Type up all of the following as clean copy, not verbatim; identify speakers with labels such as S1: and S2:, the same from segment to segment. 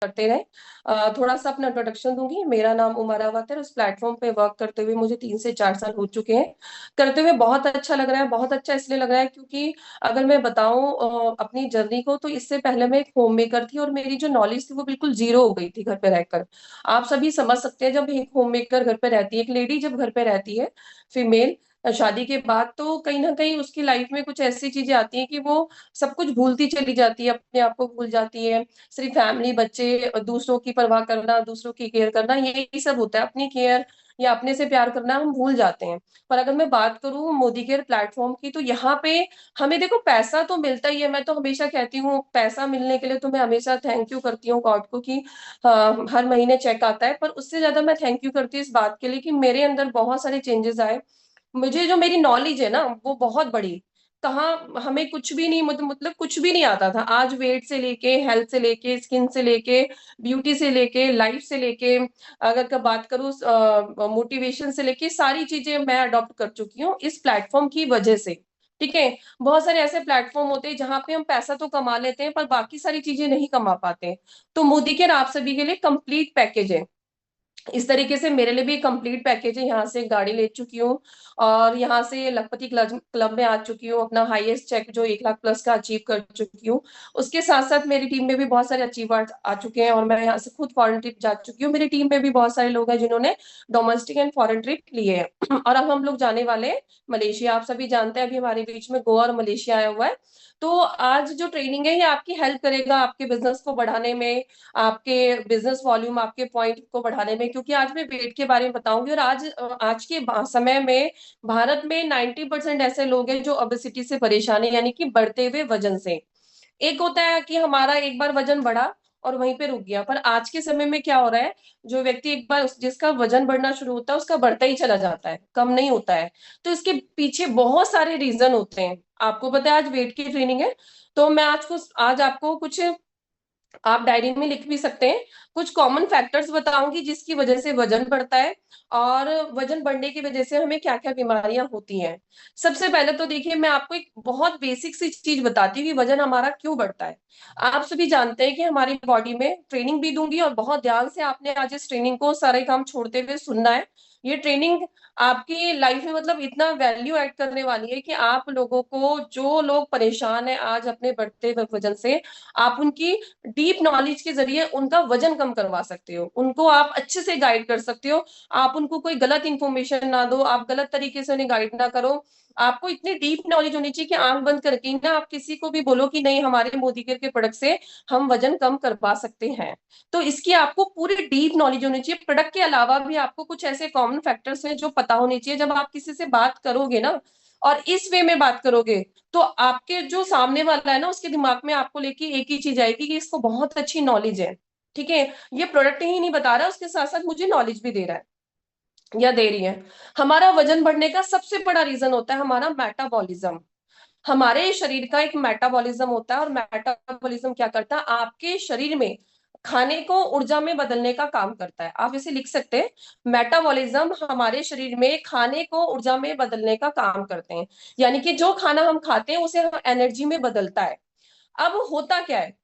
S1: करते रहे। थोड़ा सा अपना इंट्रोडक्शन दूंगी। मेरा नाम उमर अवत है। उस प्लेटफॉर्म पे वर्क करते हुए मुझे 3 से 4 साल हो चुके हैं। करते हुए बहुत अच्छा लग रहा है। बहुत अच्छा इसलिए लग रहा है क्योंकि अगर मैं बताऊं अपनी जर्नी को, तो इससे पहले मैं एक होम मेकर थी और मेरी जो नॉलेज थी वो बिल्कुल जीरो हो गई थी घर पे रहकर। आप सभी समझ सकते हैं, जब एक होम मेकर घर पे रहती है, एक लेडी जब घर पे रहती है, फीमेल, शादी के बाद, तो कहीं ना कहीं उसकी लाइफ में कुछ ऐसी चीजें आती हैं कि वो सब कुछ भूलती चली जाती है, अपने आप को भूल जाती है। सिर्फ फैमिली, बच्चे, दूसरों की परवाह करना, दूसरों की केयर करना, यही सब होता है। अपनी केयर या अपने से प्यार करना हम भूल जाते हैं। पर अगर मैं बात करूं मोदी केयर प्लेटफॉर्म की, तो यहाँ पे हमें देखो पैसा तो मिलता ही है। मैं तो हमेशा कहती हूँ पैसा मिलने के लिए तो मैं हमेशा थैंक यू करती हूँ गॉड को कि हर महीने चेक आता है। पर उससे ज्यादा मैं थैंक यू करती हूँ इस बात के लिए कि मेरे अंदर बहुत सारे चेंजेस आए। मुझे जो मेरी नॉलेज है ना वो बहुत बड़ी। कहाँ हमें कुछ भी नहीं, मतलब कुछ भी नहीं आता था। आज वेट से लेके, हेल्थ से लेके, स्किन से लेके, ब्यूटी से लेके, लाइफ से लेके, अगर का बात करूँ मोटिवेशन से लेके, सारी चीजें मैं अडॉप्ट कर चुकी हूँ इस प्लेटफॉर्म की वजह से। ठीक है। बहुत सारे ऐसे प्लेटफॉर्म होते हैं जहां पे हम पैसा तो कमा लेते हैं पर बाकी सारी चीजें नहीं कमा पाते। तो मोदी केयर आप सभी के लिए कंप्लीट पैकेज है। इस तरीके से मेरे लिए भी कंप्लीट पैकेज है। यहाँ से गाड़ी ले चुकी हूँ और यहाँ से लखपति क्लब क्लब में आ चुकी हूँ। अपना हाईएस्ट चेक जो 1 लाख प्लस का अचीव कर चुकी हूँ। उसके साथ साथ मेरी टीम में भी बहुत सारे अचीवर्स आ चुके हैं और मैं यहाँ से खुद फॉरेन ट्रिप जा चुकी हूँ। मेरी टीम में भी बहुत सारे लोग हैं जिन्होंने डोमेस्टिक एंड फॉरेन ट्रिप लिए हैं। और अब हम लोग जाने वाले हैं मलेशिया। आप सभी जानते हैं अभी हमारे बीच में गोवा और मलेशिया आया हुआ है। तो आज जो ट्रेनिंग है ये आपकी हेल्प करेगा आपके बिजनेस को बढ़ाने में, आपके बिजनेस वॉल्यूम, आपके पॉइंट को बढ़ाने में। क्योंकि आज मैं वेट के बारे में बताऊंगी और आज के समय में भारत में 90% ऐसे लोग हैं जो ओबेसिटी से परेशान है, यानी कि बढ़ते हुए वजन से। एक होता है कि हमारा एक बार वजन बढ़ा और वहीं पे रुक गया, पर आज के समय में क्या हो रहा है, जो व्यक्ति एक बार जिसका वजन बढ़ना शुरू होता है उसका बढ़ता ही चला जाता है, कम नहीं होता है। तो इसके पीछे बहुत सारे रीजन होते हैं। आपको पता है आज वेट की ट्रेनिंग है, तो मैं आज आपको कुछ, आप डायरी में लिख भी सकते हैं, कुछ कॉमन फैक्टर्स बताऊंगी जिसकी वजह से वजन बढ़ता है और वजन बढ़ने की वजह से हमें क्या क्या बीमारियां होती हैं। सबसे पहले तो देखिए, मैं आपको एक बहुत बेसिक सी चीज बताती हूँ कि वजन हमारा क्यों बढ़ता है। आप सभी जानते हैं कि हमारी बॉडी में, ट्रेनिंग भी दूंगी और बहुत ध्यान से आपने आज इस ट्रेनिंग को सारे काम छोड़ते हुए सुनना है। ये ट्रेनिंग आपकी लाइफ में मतलब इतना वैल्यू ऐड करने वाली है कि आप लोगों को, जो लोग परेशान है आज अपने बढ़ते हुए वजन से, आप उनकी डीप नॉलेज के जरिए उनका वजन कम करवा सकते हो, उनको आप अच्छे से गाइड कर सकते हो। आप उनको कोई गलत इंफॉर्मेशन ना दो, आप गलत तरीके से उन्हें गाइड ना करो। आपको इतनी डीप नॉलेज होनी चाहिए कि आंख बंद करके ही ना आप किसी को भी बोलो कि नहीं, हमारे मोदी केयर के प्रोडक्ट से हम वजन कम करवा सकते हैं। तो इसकी आपको पूरी डीप नॉलेज होनी चाहिए। प्रोडक्ट के अलावा भी आपको कुछ ऐसे कॉमन फैक्टर्स हैं जो पता होने चाहिए। जब आप किसी से बात करोगे ना और इस वे में बात करोगे, तो आपके जो सामने वाला है ना उसके दिमाग में आपको लेके एक ही चीज आएगी कि इसको बहुत अच्छी नॉलेज है। ठीक है। ये प्रोडक्ट ही नहीं बता रहा, उसके साथ साथ मुझे नॉलेज भी दे रहा है या दे रही है। हमारा वजन बढ़ने का सबसे बड़ा रीजन होता है हमारा मेटाबॉलिज्म। हमारे शरीर का एक मेटाबॉलिज्म होता है और मेटाबॉलिज्म क्या करता है, आपके शरीर में खाने को ऊर्जा में बदलने का काम करता है। आप इसे लिख सकते हैं, मेटाबॉलिज्म हमारे शरीर में खाने को ऊर्जा में बदलने का काम करते हैं। यानी कि जो खाना हम खाते हैं उसे हम एनर्जी में बदलता है। अब होता क्या है,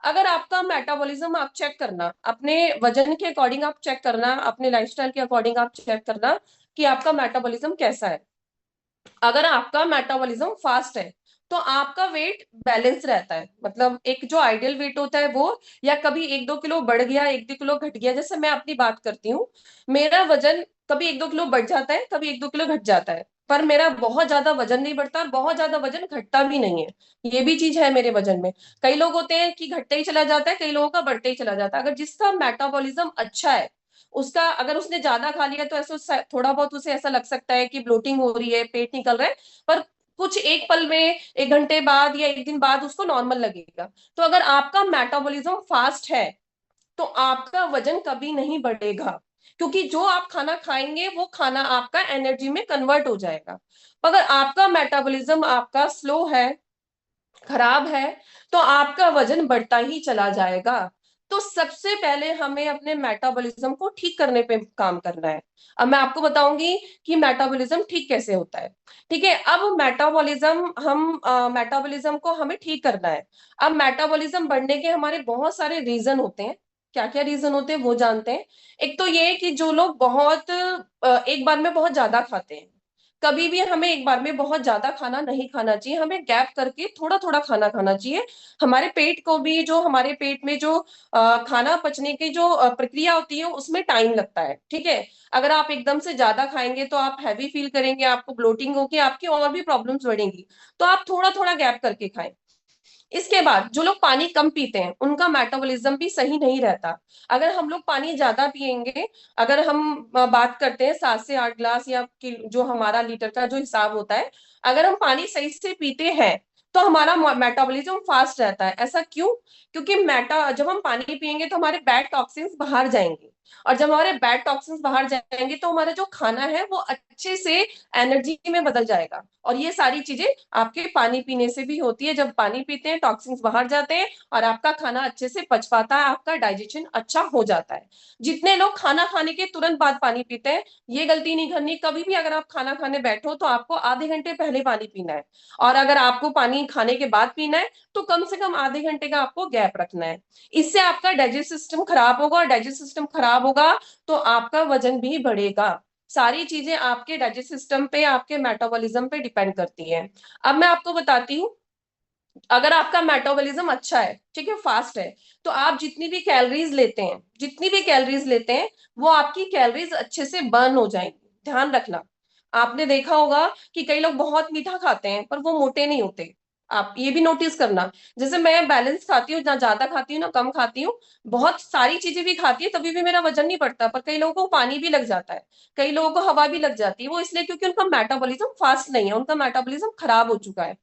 S1: अगर आपका मेटाबॉलिज्म आप चेक करना, अपने वजन के अकॉर्डिंग आप चेक करना, अपने लाइफस्टाइल के अकॉर्डिंग आप चेक करना कि आपका मेटाबॉलिज्म कैसा है। अगर आपका मेटाबॉलिज्म फास्ट है तो आपका वेट बैलेंस रहता है, मतलब एक जो आइडियल वेट होता है वो, या कभी 1-2 किलो बढ़ गया, 1-2 किलो घट गया। जैसे मैं अपनी बात करती हूँ, मेरा वजन कभी 1-2 किलो बढ़ जाता है, कभी 1-2 किलो घट जाता है, पर मेरा बहुत ज्यादा वजन नहीं बढ़ता और बहुत ज्यादा वजन घटता भी नहीं है। ये भी चीज है मेरे वजन में। कई लोग होते हैं कि घटते ही चला जाता है, कई लोगों का बढ़ते ही चला जाता है। अगर जिसका मेटाबॉलिज्म अच्छा है, उसका अगर उसने ज्यादा खा लिया तो ऐसा थोड़ा बहुत उसे ऐसा लग सकता है कि ब्लोटिंग हो रही है, पेट निकल रहा है, पर कुछ एक पल में, 1 घंटे बाद या एक दिन बाद उसको नॉर्मल लगेगा। तो अगर आपका मेटाबॉलिज्म फास्ट है तो आपका वजन कभी नहीं बढ़ेगा, क्योंकि जो आप खाना खाएंगे वो खाना आपका एनर्जी में कन्वर्ट हो जाएगा। अगर आपका मेटाबॉलिज्म आपका स्लो है, खराब है, तो आपका वजन बढ़ता ही चला जाएगा। तो सबसे पहले हमें अपने मेटाबॉलिज्म को ठीक करने पे काम करना है। अब मैं आपको बताऊंगी कि मेटाबॉलिज्म ठीक कैसे होता है। ठीक है। अब मेटाबॉलिज्म को हमें ठीक करना है। अब मेटाबॉलिज्म बढ़ने के हमारे बहुत सारे रीजन होते हैं। क्या क्या रीजन होते हैं वो जानते हैं। एक तो ये कि जो लोग बहुत एक बार में बहुत ज्यादा खाते हैं, कभी भी हमें एक बार में बहुत ज्यादा खाना नहीं खाना चाहिए, हमें गैप करके थोड़ा थोड़ा खाना खाना चाहिए। हमारे पेट को भी, जो हमारे पेट में जो खाना पचने की जो प्रक्रिया होती है उसमें टाइम लगता है, ठीक है। अगर आप एकदम से ज्यादा खाएंगे तो आप हैवी फील करेंगे, आपको ब्लोटिंग होगी, आपकी और भी प्रॉब्लम्स बढ़ेंगी। तो आप थोड़ा थोड़ा गैप करके खाएं। इसके बाद जो लोग पानी कम पीते हैं उनका मेटाबॉलिज्म भी सही नहीं रहता। अगर हम लोग पानी ज्यादा पिएंगे, अगर हम बात करते हैं 7 से 8 गिलास या जो हमारा लीटर का जो हिसाब होता है, अगर हम पानी सही से पीते हैं तो हमारा मेटाबॉलिज्म फास्ट रहता है। ऐसा क्यों? क्योंकि जब हम पानी पिएंगे तो हमारे बैड टॉक्सिन्स बाहर जाएंगे, और जब हमारे बैड टॉक्सिन्स बाहर जाएंगे तो हमारा जो खाना है वो अच्छे से एनर्जी में बदल जाएगा। और ये सारी चीजें आपके पानी पीने से भी होती है। जब पानी पीते हैं टॉक्सिन्स बाहर जाते हैं और आपका खाना अच्छे से पच पाता है, आपका डाइजेशन अच्छा हो जाता है। जितने लोग खाना खाने के तुरंत बाद पानी पीते हैं, ये गलती नहीं करनी। कभी भी अगर आप खाना खाने बैठो तो आपको आधे घंटे पहले पानी पीना है, और अगर आपको पानी खाने के बाद पीना है तो कम से कम आधे घंटे का आपको गैप रखना है। इससे आपका डाइजेस्ट सिस्टम खराब होगा, और डाइजेस्ट सिस्टम खराब होगा तो आपका वजन भी बढ़ेगा। सारी चीजें आपके डाइजेस्ट सिस्टम पे, आपके मेटाबॉलिज्म पे डिपेंड करती हैं। अब मैं आपको बताती हूँ, अगर आपका मेटाबॉलिज्म अच्छा है, ठीक है, फास्ट है, तो आप जितनी भी कैलोरीज लेते हैं, जितनी भी कैलोरीज लेते हैं, वो आपकी कैलोरीज अच्छे से बर्न हो जाएंगी। ध्यान रखना। आपने देखा होगा कि कई लोग बहुत मीठा खाते हैं पर वो मोटे नहीं होते। आप ये भी नोटिस करना। जैसे मैं बैलेंस खाती हूँ, ना ज्यादा खाती हूँ ना कम खाती हूँ, बहुत सारी चीजें भी खाती है, तभी भी मेरा वजन नहीं बढ़ता। पर कई लोगों को पानी भी लग जाता है, कई लोगों को हवा भी लग जाती है। वो इसलिए क्योंकि उनका मेटाबॉलिज्म फास्ट नहीं है, उनका मेटाबॉलिज्म खराब हो चुका है,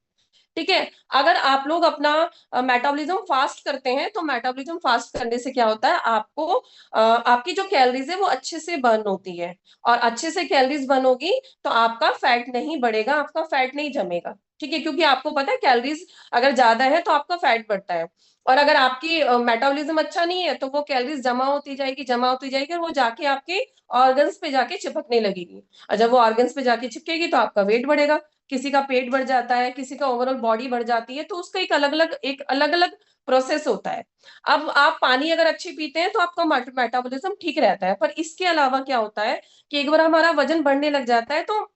S1: ठीक है। अगर आप लोग अपना मेटाबॉलिज्म फास्ट करते हैं तो मेटाबॉलिज्म फास्ट करने से क्या होता है, आपको आपकी जो कैलोरीज है वो अच्छे से बर्न होती है। और अच्छे से कैलोरीज बर्न होगी तो आपका फैट नहीं बढ़ेगा, आपका फैट नहीं जमेगा, ठीक है। क्योंकि आपको पता है कैलोरीज अगर ज्यादा है तो आपका फैट बढ़ता है। और अगर आपकी मेटाबॉलिज्म अच्छा नहीं है तो वो कैलोरीज जमा होती जाएगी, जमा होती जाएगी, और वो जाके आपके ऑर्गन्स पे जाके चिपकने लगेगी। और जब वो ऑर्गन्स पे जाके चिपकेगी तो आपका वेट बढ़ेगा। किसी का पेट बढ़ जाता है, किसी का ओवरऑल बॉडी बढ़ जाती है, तो उसका एक अलग अलग प्रोसेस होता है। अब आप पानी अगर अच्छी पीते हैं तो आपका मेटाबॉलिज्म ठीक रहता है। पर इसके अलावा क्या होता है कि एक बार हमारा वजन बढ़ने लग जाता है तो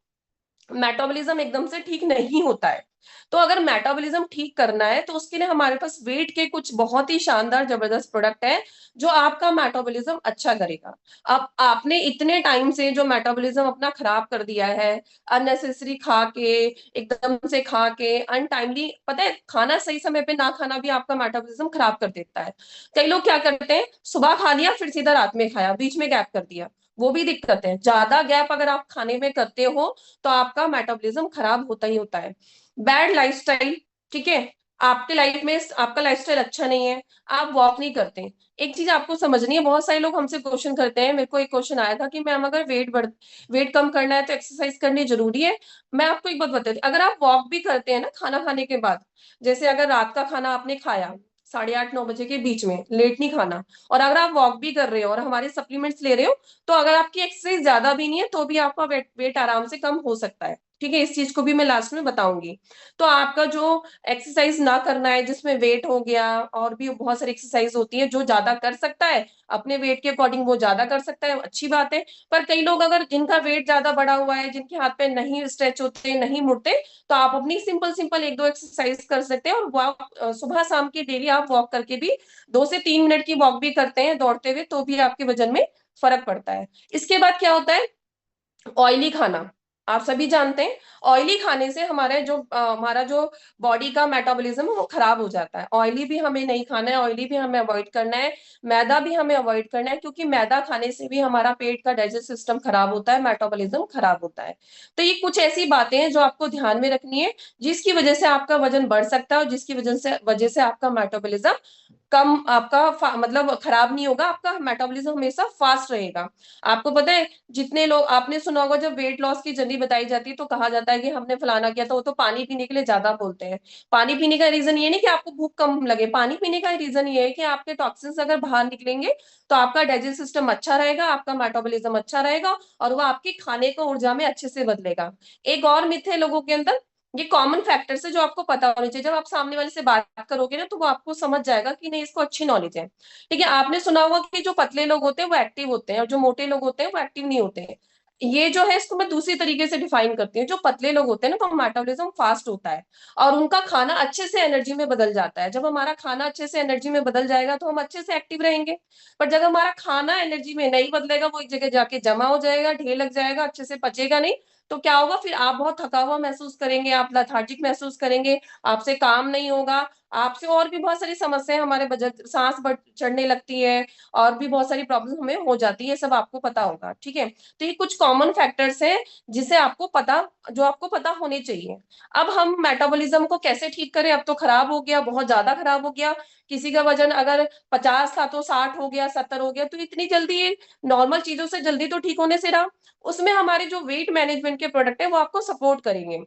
S1: मेटाबॉलिज्म एकदम से ठीक नहीं होता है। तो अगर मेटाबॉलिज्म ठीक करना है तो उसके लिए हमारे पास वेट के कुछ बहुत ही शानदार जबरदस्त प्रोडक्ट है जो आपका मेटाबॉलिज्म अच्छा करेगा। अब आपने इतने टाइम से जो मेटाबॉलिज्म अपना खराब कर दिया है, अननेसेसरी खा के, एकदम से खा के अनटाइमली, पता है खाना सही समय पे ना खाना भी आपका मेटाबॉलिज्म खराब कर देता है। कई लोग क्या करते हैं, सुबह खा लिया फिर सीधा रात में खाया, बीच में गैप कर दिया, वो भी दिक्कत है। ज्यादा गैप अगर आप खाने में करते हो तो आपका मेटाबॉलिज्म खराब होता ही होता है। बैड लाइफस्टाइल, ठीक है, आपके लाइफ में आपका लाइफस्टाइल अच्छा नहीं है, आप वॉक नहीं करते। एक चीज आपको समझनी है, बहुत सारे लोग हमसे क्वेश्चन करते हैं, मेरे को एक क्वेश्चन आया था कि मैम अगर वेट कम करना है तो एक्सरसाइज करनी जरूरी है। मैं आपको एक बात बताती हूँ, अगर आप वॉक भी करते हैं ना खाना खाने के बाद, जैसे अगर रात का खाना आपने खाया 8:30 9 बजे के बीच में, लेट नहीं खाना, और अगर आप वॉक भी कर रहे हो और हमारे सप्लीमेंट्स ले रहे हो, तो अगर आपकी एक्सरसाइज ज्यादा भी नहीं है तो भी आपका वेट आराम से कम हो सकता है, ठीक है। इस चीज को भी मैं लास्ट में बताऊंगी। तो आपका जो एक्सरसाइज ना करना है जिसमें वेट हो गया, और भी बहुत सारी एक्सरसाइज होती है, जो ज्यादा कर सकता है अपने वेट के अकॉर्डिंग वो ज्यादा कर सकता है, अच्छी बात है। पर कई लोग अगर जिनका वेट ज्यादा बढ़ा हुआ है, जिनके हाथ पे नहीं स्ट्रेच होते, नहीं मुड़ते, तो आप अपनी सिंपल सिंपल 1 2 एक्सरसाइज कर सकते हैं। और वॉक सुबह शाम की डेली आप वॉक करके भी 2 से 3 मिनट की वॉक भी करते हैं दौड़ते हुए, तो भी आपके वजन में फर्क पड़ता है। इसके बाद क्या होता है, ऑयली खाना। आप सभी जानते हैं ऑयली खाने से हमारा जो बॉडी का मेटाबॉलिज्म है वो खराब हो जाता है। ऑयली भी हमें नहीं खाना है, ऑयली भी हमें अवॉइड करना है, मैदा भी हमें अवॉइड करना है, क्योंकि मैदा खाने से भी हमारा पेट का डाइजेस्ट सिस्टम खराब होता है, मेटाबॉलिज्म खराब होता है। तो ये कुछ ऐसी बातें हैं जो आपको ध्यान में रखनी है, जिसकी वजह से आपका वजन बढ़ सकता है और जिसकी वजह से आपका मेटाबॉलिज्म कम, आपका मतलब खराब नहीं होगा, आपका मेटाबॉलिज्म हमेशा फास्ट रहेगा। आपको पता है, जितने लोग, आपने सुना होगा जब वेट लॉस की जर्नी बताई जाती है तो कहा जाता है कि हमने फलाना किया, तो वो तो पानी पीने के लिए ज्यादा बोलते हैं। पानी पीने का रीजन ये नहीं कि आपको भूख कम लगे, पानी पीने का रीजन ये है कि आपके टॉक्सिन्स अगर बाहर निकलेंगे तो आपका डाइजेस्ट सिस्टम अच्छा रहेगा, आपका मेटाबॉलिज्म अच्छा रहेगा, और वो आपकी खाने को ऊर्जा में अच्छे से बदलेगा। एक और मिथ है लोगों के अंदर ये कॉमन फैक्टर्स है जो आपको पता होने चाहिए। जब आप सामने वाले से बात करोगे ना, तो वो आपको समझ जाएगा कि नहीं, इसको अच्छी नॉलेज है। ठीक है, आपने सुना होगा कि जो पतले लोग होते हैं वो एक्टिव होते हैं, और जो मोटे लोग होते हैं वो एक्टिव नहीं होते हैं। ये जो है, इसको मैं दूसरी तरीके से डिफाइन करती हूँ। जो पतले लोग होते हैं ना, तो मेटाबॉलिज्म फास्ट होता है, और उनका खाना अच्छे से एनर्जी में बदल जाता है। जब हमारा खाना अच्छे से एनर्जी में बदल जाएगा तो हम अच्छे से एक्टिव रहेंगे। पर जब हमारा खाना एनर्जी में नहीं बदलेगा, वो एक जगह जाके जमा हो जाएगा, ढेर लग जाएगा, अच्छे से पचेगा नहीं, तो क्या होगा, फिर आप बहुत थका हुआ महसूस करेंगे, आप लेथार्जिक महसूस करेंगे, आपसे काम नहीं होगा, आपसे और भी बहुत सारी समस्याएं, हमारे बजट सांस बढ़ चढ़ने लगती है, और भी बहुत सारी प्रॉब्लम हमें हो जाती है। ये सब आपको पता होगा। ठीक है, तो ये कुछ कॉमन फैक्टर्स हैं जिसे आपको पता, जो आपको पता होने चाहिए। अब हम मेटाबॉलिज्म को कैसे ठीक करें? अब तो खराब हो गया, बहुत ज्यादा खराब हो गया। किसी का वजन अगर 50 था तो 60 हो गया, 70 हो गया, तो इतनी जल्दी नॉर्मल चीजों से जल्दी तो ठीक होने से रहा। उसमें हमारे जो वेट मैनेजमेंट के प्रोडक्ट है वो आपको सपोर्ट करेंगे।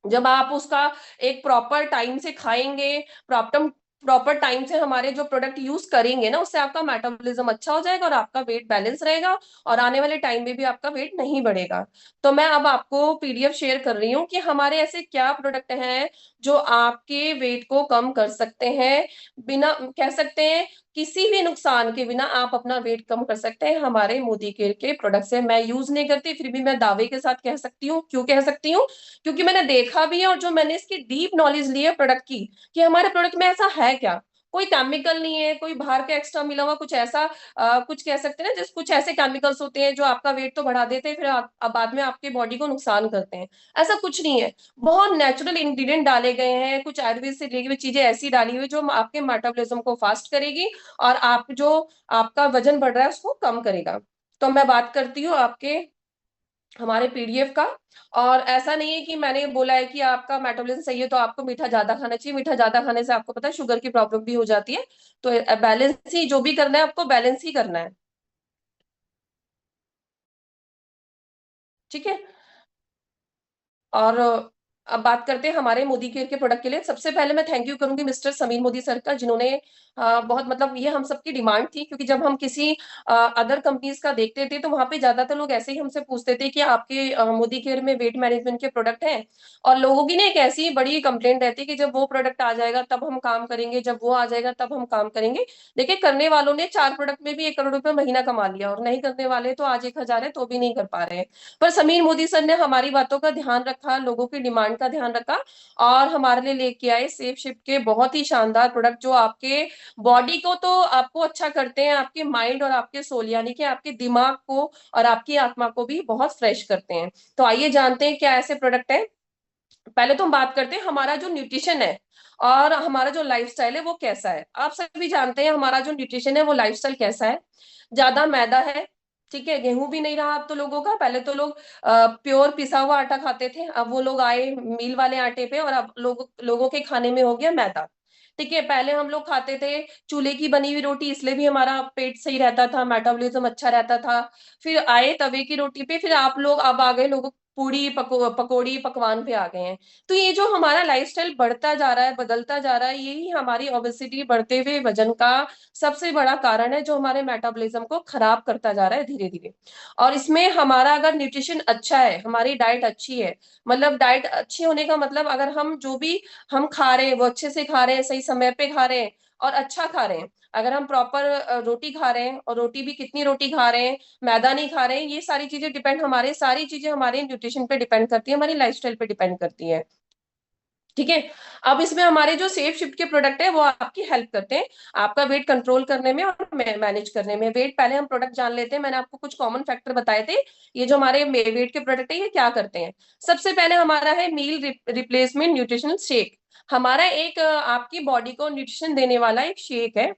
S1: जब आप उसका एक प्रॉपर टाइम से खाएंगे, प्रॉपर प्रॉपर टाइम से हमारे जो प्रोडक्ट यूज करेंगे ना, उससे आपका मेटाबॉलिज्म अच्छा हो जाएगा और आपका वेट बैलेंस रहेगा, और आने वाले टाइम में भी आपका वेट नहीं बढ़ेगा। तो मैं अब आपको पीडीएफ शेयर कर रही हूँ कि हमारे ऐसे क्या प्रोडक्ट हैं जो आपके वेट को कम कर सकते हैं, बिना, कह सकते हैं, किसी भी नुकसान के बिना आप अपना वेट कम कर सकते हैं। हमारे मोदी केयर के प्रोडक्ट से मैं यूज नहीं करती, फिर भी मैं दावे के साथ कह सकती हूँ। क्यों कह सकती हूँ? क्योंकि मैंने देखा भी है, और जो मैंने इसकी डीप नॉलेज ली है प्रोडक्ट की, कि हमारे प्रोडक्ट में ऐसा है क्या, कोई केमिकल नहीं है, कोई बाहर का एक्स्ट्रा मिला हुआ कुछ ऐसा, कुछ कह सकते हैं ना, जिस कुछ ऐसे केमिकल्स होते हैं जो आपका वेट तो बढ़ा देते हैं, फिर बाद में आपके बॉडी को नुकसान करते हैं। ऐसा कुछ नहीं है, बहुत नेचुरल इंग्रेडिएंट डाले गए हैं, कुछ आयुर्वेद से ली हुई चीजें ऐसी डाली हुई जो आपके मेटाबॉलिज्म को फास्ट करेगी, और आप जो आपका वजन बढ़ रहा है उसको कम करेगा। तो मैं बात करती हूँ आपके हमारे पीडीएफ का। और ऐसा नहीं है कि मैंने बोला है कि आपका मेटाबॉलिज्म सही है तो आपको मीठा ज्यादा खाना चाहिए। मीठा ज्यादा खाने से आपको पता है शुगर की प्रॉब्लम भी हो जाती है। तो बैलेंस ही, जो भी करना है आपको बैलेंस ही करना है। ठीक है। और अब बात करते हैं हमारे मोदी केयर के प्रोडक्ट के लिए। सबसे पहले मैं थैंक यू करूंगी मिस्टर समीर मोदी सर का, जिन्होंने बहुत, मतलब ये हम सबकी डिमांड थी, क्योंकि जब हम किसी अदर कंपनीज का देखते थे तो वहां पे ज्यादातर लोग ऐसे ही हमसे पूछते थे कि आपके मोदी केयर में वेट मैनेजमेंट के प्रोडक्ट हैं। और लोगों की ना एक ऐसी बड़ी कंप्लेंट रहती है कि जब वो प्रोडक्ट आ जाएगा तब हम काम करेंगे, जब वो आ जाएगा तब हम काम करेंगे। देखिए, करने वालों ने 4 प्रोडक्ट में भी 1 करोड़ रुपए महीना कमा लिया, और नहीं करने वाले तो आज 1,000 है तो भी नहीं कर पा रहे हैं। पर समीर मोदी सर ने हमारी बातों का ध्यान रखा, लोगों की डिमांड का ध्यान रखा, और हमारे लिए लेके आए सेफ शिप के बहुत ही शानदार प्रोडक्ट, जो आपके बॉडी को तो आपको अच्छा करते हैं, आपके माइंड और आपके सोल, यानी कि आपके दिमाग को और आपकी आत्मा को भी बहुत फ्रेश करते हैं। तो आइए जानते हैं क्या ऐसे प्रोडक्ट है। पहले तो हम बात करते हैं हमारा जो न्यूट्रिशन है और हमारा जो लाइफस्टाइल है वो कैसा है। आप सभी जानते हैं हमारा जो न्यूट्रिशन है वो लाइफस्टाइल कैसा है। ज्यादा मैदा है, ठीक है, गेहूं भी नहीं रहा अब तो लोगों का। पहले तो लोग प्योर पिसा हुआ आटा खाते थे, अब वो लोग आए मील वाले आटे पे, और अब लोगों के खाने में हो गया मैदा। ठीक है, पहले हम लोग खाते थे चूल्हे की बनी हुई रोटी, इसलिए भी हमारा पेट सही रहता था, मेटाबॉलिज्म अच्छा रहता था। फिर आए तवे की रोटी पे, फिर आप लोग अब आ गए लोग पूड़ी पकौड़ी पकवान पे आ गए हैं। तो ये जो हमारा लाइफस्टाइल बढ़ता जा रहा है, बदलता जा रहा है, यही हमारी ओबेसिटी, बढ़ते हुए वजन का सबसे बड़ा कारण है, जो हमारे मेटाबॉलिज्म को खराब करता जा रहा है धीरे धीरे। और इसमें हमारा अगर न्यूट्रिशन अच्छा है, हमारी डाइट अच्छी है, मतलब डाइट अच्छी होने का मतलब, अगर हम जो भी हम खा रहे हैं वो अच्छे से खा रहे हैं, सही समय पे खा रहे हैं और अच्छा खा रहे हैं। अगर हम प्रॉपर रोटी खा रहे हैं, और रोटी भी कितनी रोटी खा रहे हैं, मैदा नहीं खा रहे हैं, ये सारी चीजें डिपेंड, हमारे सारी चीजें हमारे न्यूट्रिशन पे डिपेंड करती है, हमारी लाइफस्टाइल पे डिपेंड करती है। ठीक है। अब इसमें हमारे जो सेफ शिफ्ट के प्रोडक्ट है वो आपकी हेल्प करते हैं आपका वेट कंट्रोल करने में और मैनेज करने में। वेट, पहले हम प्रोडक्ट जान लेते हैं। मैंने आपको कुछ कॉमन फैक्टर बताए थे। ये जो हमारे वेट के प्रोडक्ट है ये क्या करते हैं। सबसे पहले हमारा है मील रिप्लेसमेंट न्यूट्रिशनल शेक। हमारा एक आपकी बॉडी को न्यूट्रिशन देने वाला एक शेक है,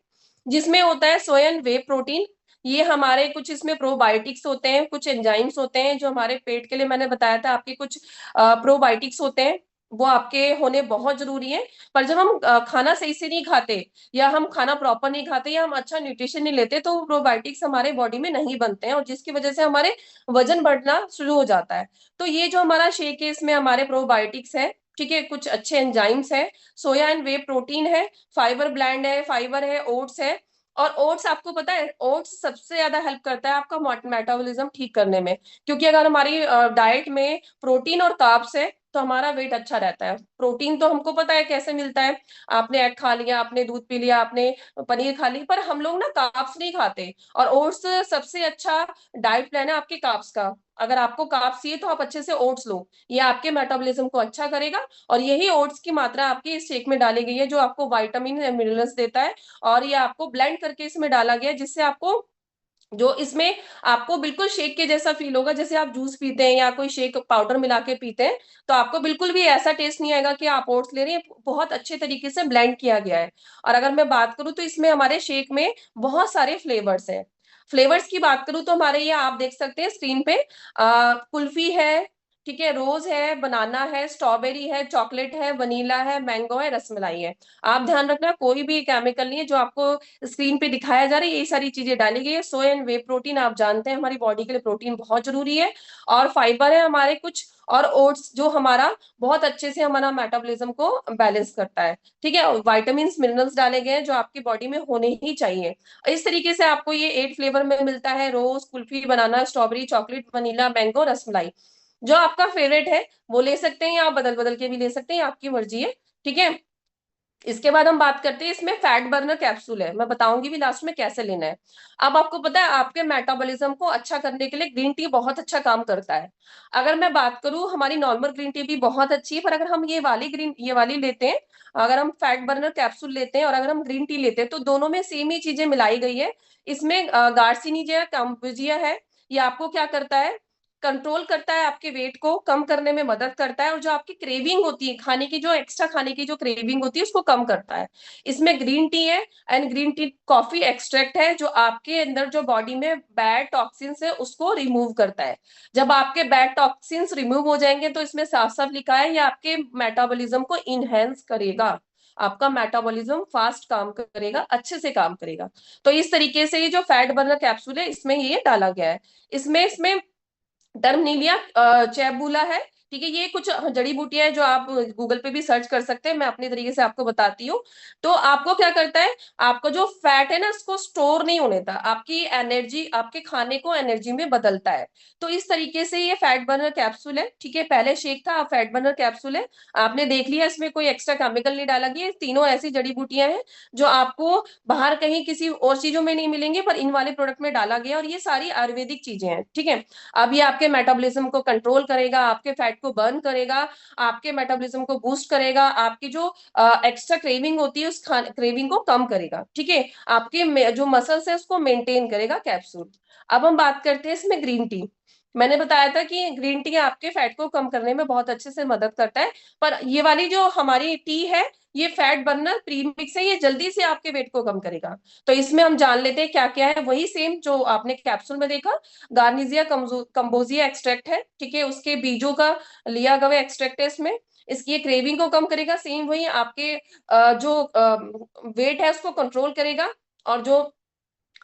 S1: जिसमें होता है सोयन वे प्रोटीन। ये हमारे कुछ इसमें प्रोबायोटिक्स होते हैं, कुछ एंजाइम्स होते हैं जो हमारे पेट के लिए, मैंने बताया था, आपके कुछ प्रोबायोटिक्स होते हैं, वो आपके होने बहुत जरूरी है। पर जब हम खाना सही से नहीं खाते, या हम खाना प्रॉपर नहीं खाते, या हम अच्छा न्यूट्रिशन नहीं लेते, तो प्रोबायोटिक्स हमारे बॉडी में नहीं बनते हैं, और जिसकी वजह से हमारे वजन बढ़ना शुरू हो जाता है। तो ये जो हमारा शेक है इसमें हमारे प्रोबायोटिक्स है, ठीक है, कुछ अच्छे एंजाइम्स है, सोया एंड वे प्रोटीन है, फाइबर ब्लैंड है, फाइबर है, ओट्स है। और ओट्स, आपको पता है ओट्स सबसे ज्यादा हेल्प करता है आपका मेटाबॉलिज्म ठीक करने में, क्योंकि अगर हमारी डाइट में प्रोटीन और कार्ब्स है, तो हमारा वेट अच्छा रहता है। प्रोटीन तो हमको पता है कैसे मिलता है, आपने एग खा लिया, आपने दूध पी लिया, आपने पनीर खा ली, पर हम लोग ना कार्ब्स नहीं खाते। और ओट्स सबसे अच्छा डाइट प्लान है आपके कार्ब्स का। अगर आपको कार्ब्स चाहिए तो आप अच्छे से ओट्स लो, ये आपके मेटाबॉलिज्म को अच्छा करेगा। और यही ओट्स की मात्रा आपके इस शेक में डाली गई है जो आपको विटामिन मिनरल्स देता है। और ये आपको ब्लेंड करके इसमें डाला गया है, जिससे आपको जो इसमें आपको बिल्कुल शेक के जैसा फील होगा, जैसे आप जूस पीते हैं या कोई शेक पाउडर मिला के पीते हैं। तो आपको बिल्कुल भी ऐसा टेस्ट नहीं आएगा कि आप ओट्स ले रहे हैं, बहुत अच्छे तरीके से ब्लेंड किया गया है। और अगर मैं बात करूं तो इसमें हमारे शेक में बहुत सारे फ्लेवर्स हैं। फ्लेवर्स की बात करूं तो हमारे ये आप देख सकते हैं स्क्रीन पे, कुल्फी है, ठीक है, रोज है, बनाना है, स्ट्रॉबेरी है, चॉकलेट है, वनीला है, मैंगो है, रसमलाई है। आप ध्यान रखना कोई भी केमिकल नहीं है जो आपको स्क्रीन पे दिखाया जा रहा है, यही सारी चीजें डाली गई है। सोया एंड वे प्रोटीन आप जानते हैं हमारी बॉडी के लिए प्रोटीन बहुत जरूरी है। और फाइबर है हमारे कुछ, और ओट्स जो हमारा बहुत अच्छे से हमारा मेटाबॉलिज्म को बैलेंस करता है। ठीक है, विटामिन मिनरल्स डाले गए हैं जो आपकी बॉडी में होने ही चाहिए। इस तरीके से आपको ये 8 फ्लेवर में मिलता है, rose, kulfi, banana, strawberry, chocolate, vanilla, mango, rasmalai. जो आपका फेवरेट है वो ले सकते हैं, या आप बदल बदल के भी ले सकते हैं, आपकी मर्जी है। ठीक है, इसके बाद हम बात करते हैं, इसमें फैट बर्नर कैप्सूल है, मैं बताऊंगी भी लास्ट में कैसे लेना है। अब आपको पता है आपके मेटाबॉलिज्म को अच्छा करने के लिए ग्रीन टी बहुत अच्छा काम करता है। अगर मैं बात करूं, हमारी नॉर्मल ग्रीन टी भी बहुत अच्छी है, पर अगर हम ये वाली लेते हैं, अगर हम फैट बर्नर कैप्सूल लेते हैं और अगर हम ग्रीन टी लेते हैं, तो दोनों में सेम ही चीजें मिलाई गई है। इसमें गार्सिनिजिया कैम्बोजिया है। ये आपको क्या करता है, कंट्रोल करता है, आपके वेट को कम करने में मदद करता है, और जो आपकी क्रेविंग होती है खाने की, जो एक्स्ट्रा खाने की जो क्रेविंग होती है उसको कम करता है। इसमें ग्रीन टी है, and green tea coffee extract है, जो आपके अंदर जो बॉडी में बैड टॉक्सिन्स है उसको रिमूव करता है। जब आपके बैड टॉक्सिन्स रिमूव हो जाएंगे तो इसमें साफ साफ लिखा है ये आपके मेटाबॉलिज्म को इनहेंस करेगा, आपका मेटाबॉलिज्म फास्ट काम करेगा, अच्छे से काम करेगा। तो इस तरीके से ये जो फैट बर्नर कैप्सूल है इसमें ये डाला गया है। इसमें इसमें टर्मनीलिया चैबुला है। ठीक है, ये कुछ जड़ी बूटियां हैं जो आप गूगल पे भी सर्च कर सकते हैं, मैं अपने तरीके से आपको बताती हूँ। तो आपको क्या करता है, आपको जो फैट है ना उसको स्टोर नहीं होने देता, आपकी एनर्जी, आपके खाने को एनर्जी में बदलता है। तो इस तरीके से ये फैट बर्नर कैप्सूल है। ठीक है, पहले शेक था, अब फैट बर्नर कैप्सूल है। आपने देख लिया इसमें कोई एक्स्ट्रा केमिकल नहीं डाला गया, तीनों ऐसी जड़ी बूटियां हैं जो आपको बाहर कहीं किसी और चीजों में नहीं मिलेंगे, पर इन वाले प्रोडक्ट में डाला गया, और ये सारी आयुर्वेदिक चीजें हैं। ठीक है, अब ये आपके मेटाबॉलिज्म को कंट्रोल करेगा, आपके फैट को बर्न करेगा, आपके मेटाबॉलिज्म को बूस्ट करेगा, आपकी जो एक्स्ट्रा क्रेविंग होती है उस क्रेविंग को कम करेगा। ठीक है, आपके जो मसल्स है उसको मेंटेन करेगा कैप्सूल। अब हम बात करते हैं इसमें ग्रीन टी। मैंने बताया था कि ग्रीन टी आपके फैट को कम करने में बहुत अच्छे से मदद करता है, पर ये वाली जो हमारी टी है ये फैट बर्नर प्रीमिक्स है, ये जल्दी से आपके वेट को कम करेगा। तो इसमें हम जान लेते हैं क्या क्या है, वही सेम जो आपने कैप्सूल में देखा। गार्निजिया कंबोजिया एक्सट्रैक्ट है, ठीक है, उसके बीजों का लिया गया एक्सट्रैक्ट है इसमें। इसकी क्रेविंग को कम करेगा, सेम वही आपके जो वेट है उसको कंट्रोल करेगा। और जो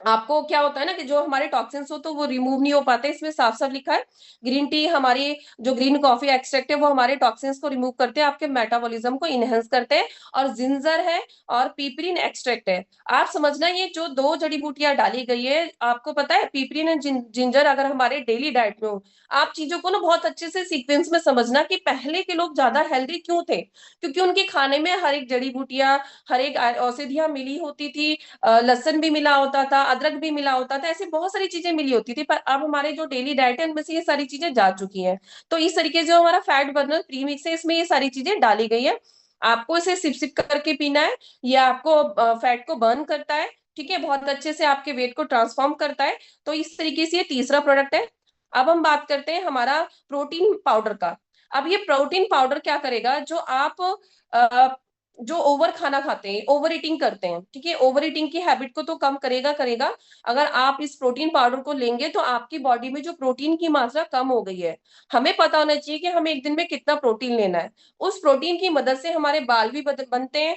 S1: आपको क्या होता है ना कि जो हमारे टॉक्सिन्स हो तो वो रिमूव नहीं हो पाते, इसमें साफ साफ लिखा है। ग्रीन टी हमारी जो ग्रीन कॉफी एक्सट्रैक्ट है वो हमारे टॉक्सिन्स को रिमूव करते हैं, आपके मेटाबॉलिज्म को इनहेंस करते हैं। और जिंजर है और पीपरिन एक्सट्रैक्ट है। आप समझना ये जो दो जड़ी बूटियां डाली गई है, आपको पता है पीपरिन एंड जिंजर अगर हमारे डेली डाइट में हो, आप चीजों को ना बहुत अच्छे से सीक्वेंस में समझना कि पहले के लोग ज्यादा हेल्दी क्यों थे, क्योंकि उनके खाने में हर एक जड़ी बूटियां, हर एक औषधियां मिली होती थी। लहसुन भी मिला होता था, अदरक भी मिला होता था, ऐसी बहुत सारी चीजें मिली होती थी, पर अब हमारे जो डेली डाइट है उनमें से ये सारी चीजें जा चुकी हैं। तो इस तरीके से जो हमारा फैट बर्नर प्रीमिक्स है इसमें ये सारी चीजें डाली गई है। आपको इसे सिप सिप करके पीना है, ये आपको फैट को बर्न करता है। ठीक है, बहुत अच्छे से आपके वेट को ट्रांसफॉर्म करता है। तो इस तरीके से ये तीसरा प्रोडक्ट है। अब हम बात करते हैं हमारा प्रोटीन पाउडर का। अब ये प्रोटीन पाउडर क्या करेगा, जो आप जो ओवर खाना खाते हैं, ओवर ईटिंग करते हैं, ठीक है, ओवर ईटिंग की हैबिट को तो कम करेगा करेगा। अगर आप इस प्रोटीन पाउडर को लेंगे तो आपकी बॉडी में जो प्रोटीन की मात्रा कम हो गई है, हमें पता होना चाहिए कि हमें एक दिन में कितना प्रोटीन लेना है। उस प्रोटीन की मदद से हमारे बाल भी बनते हैं,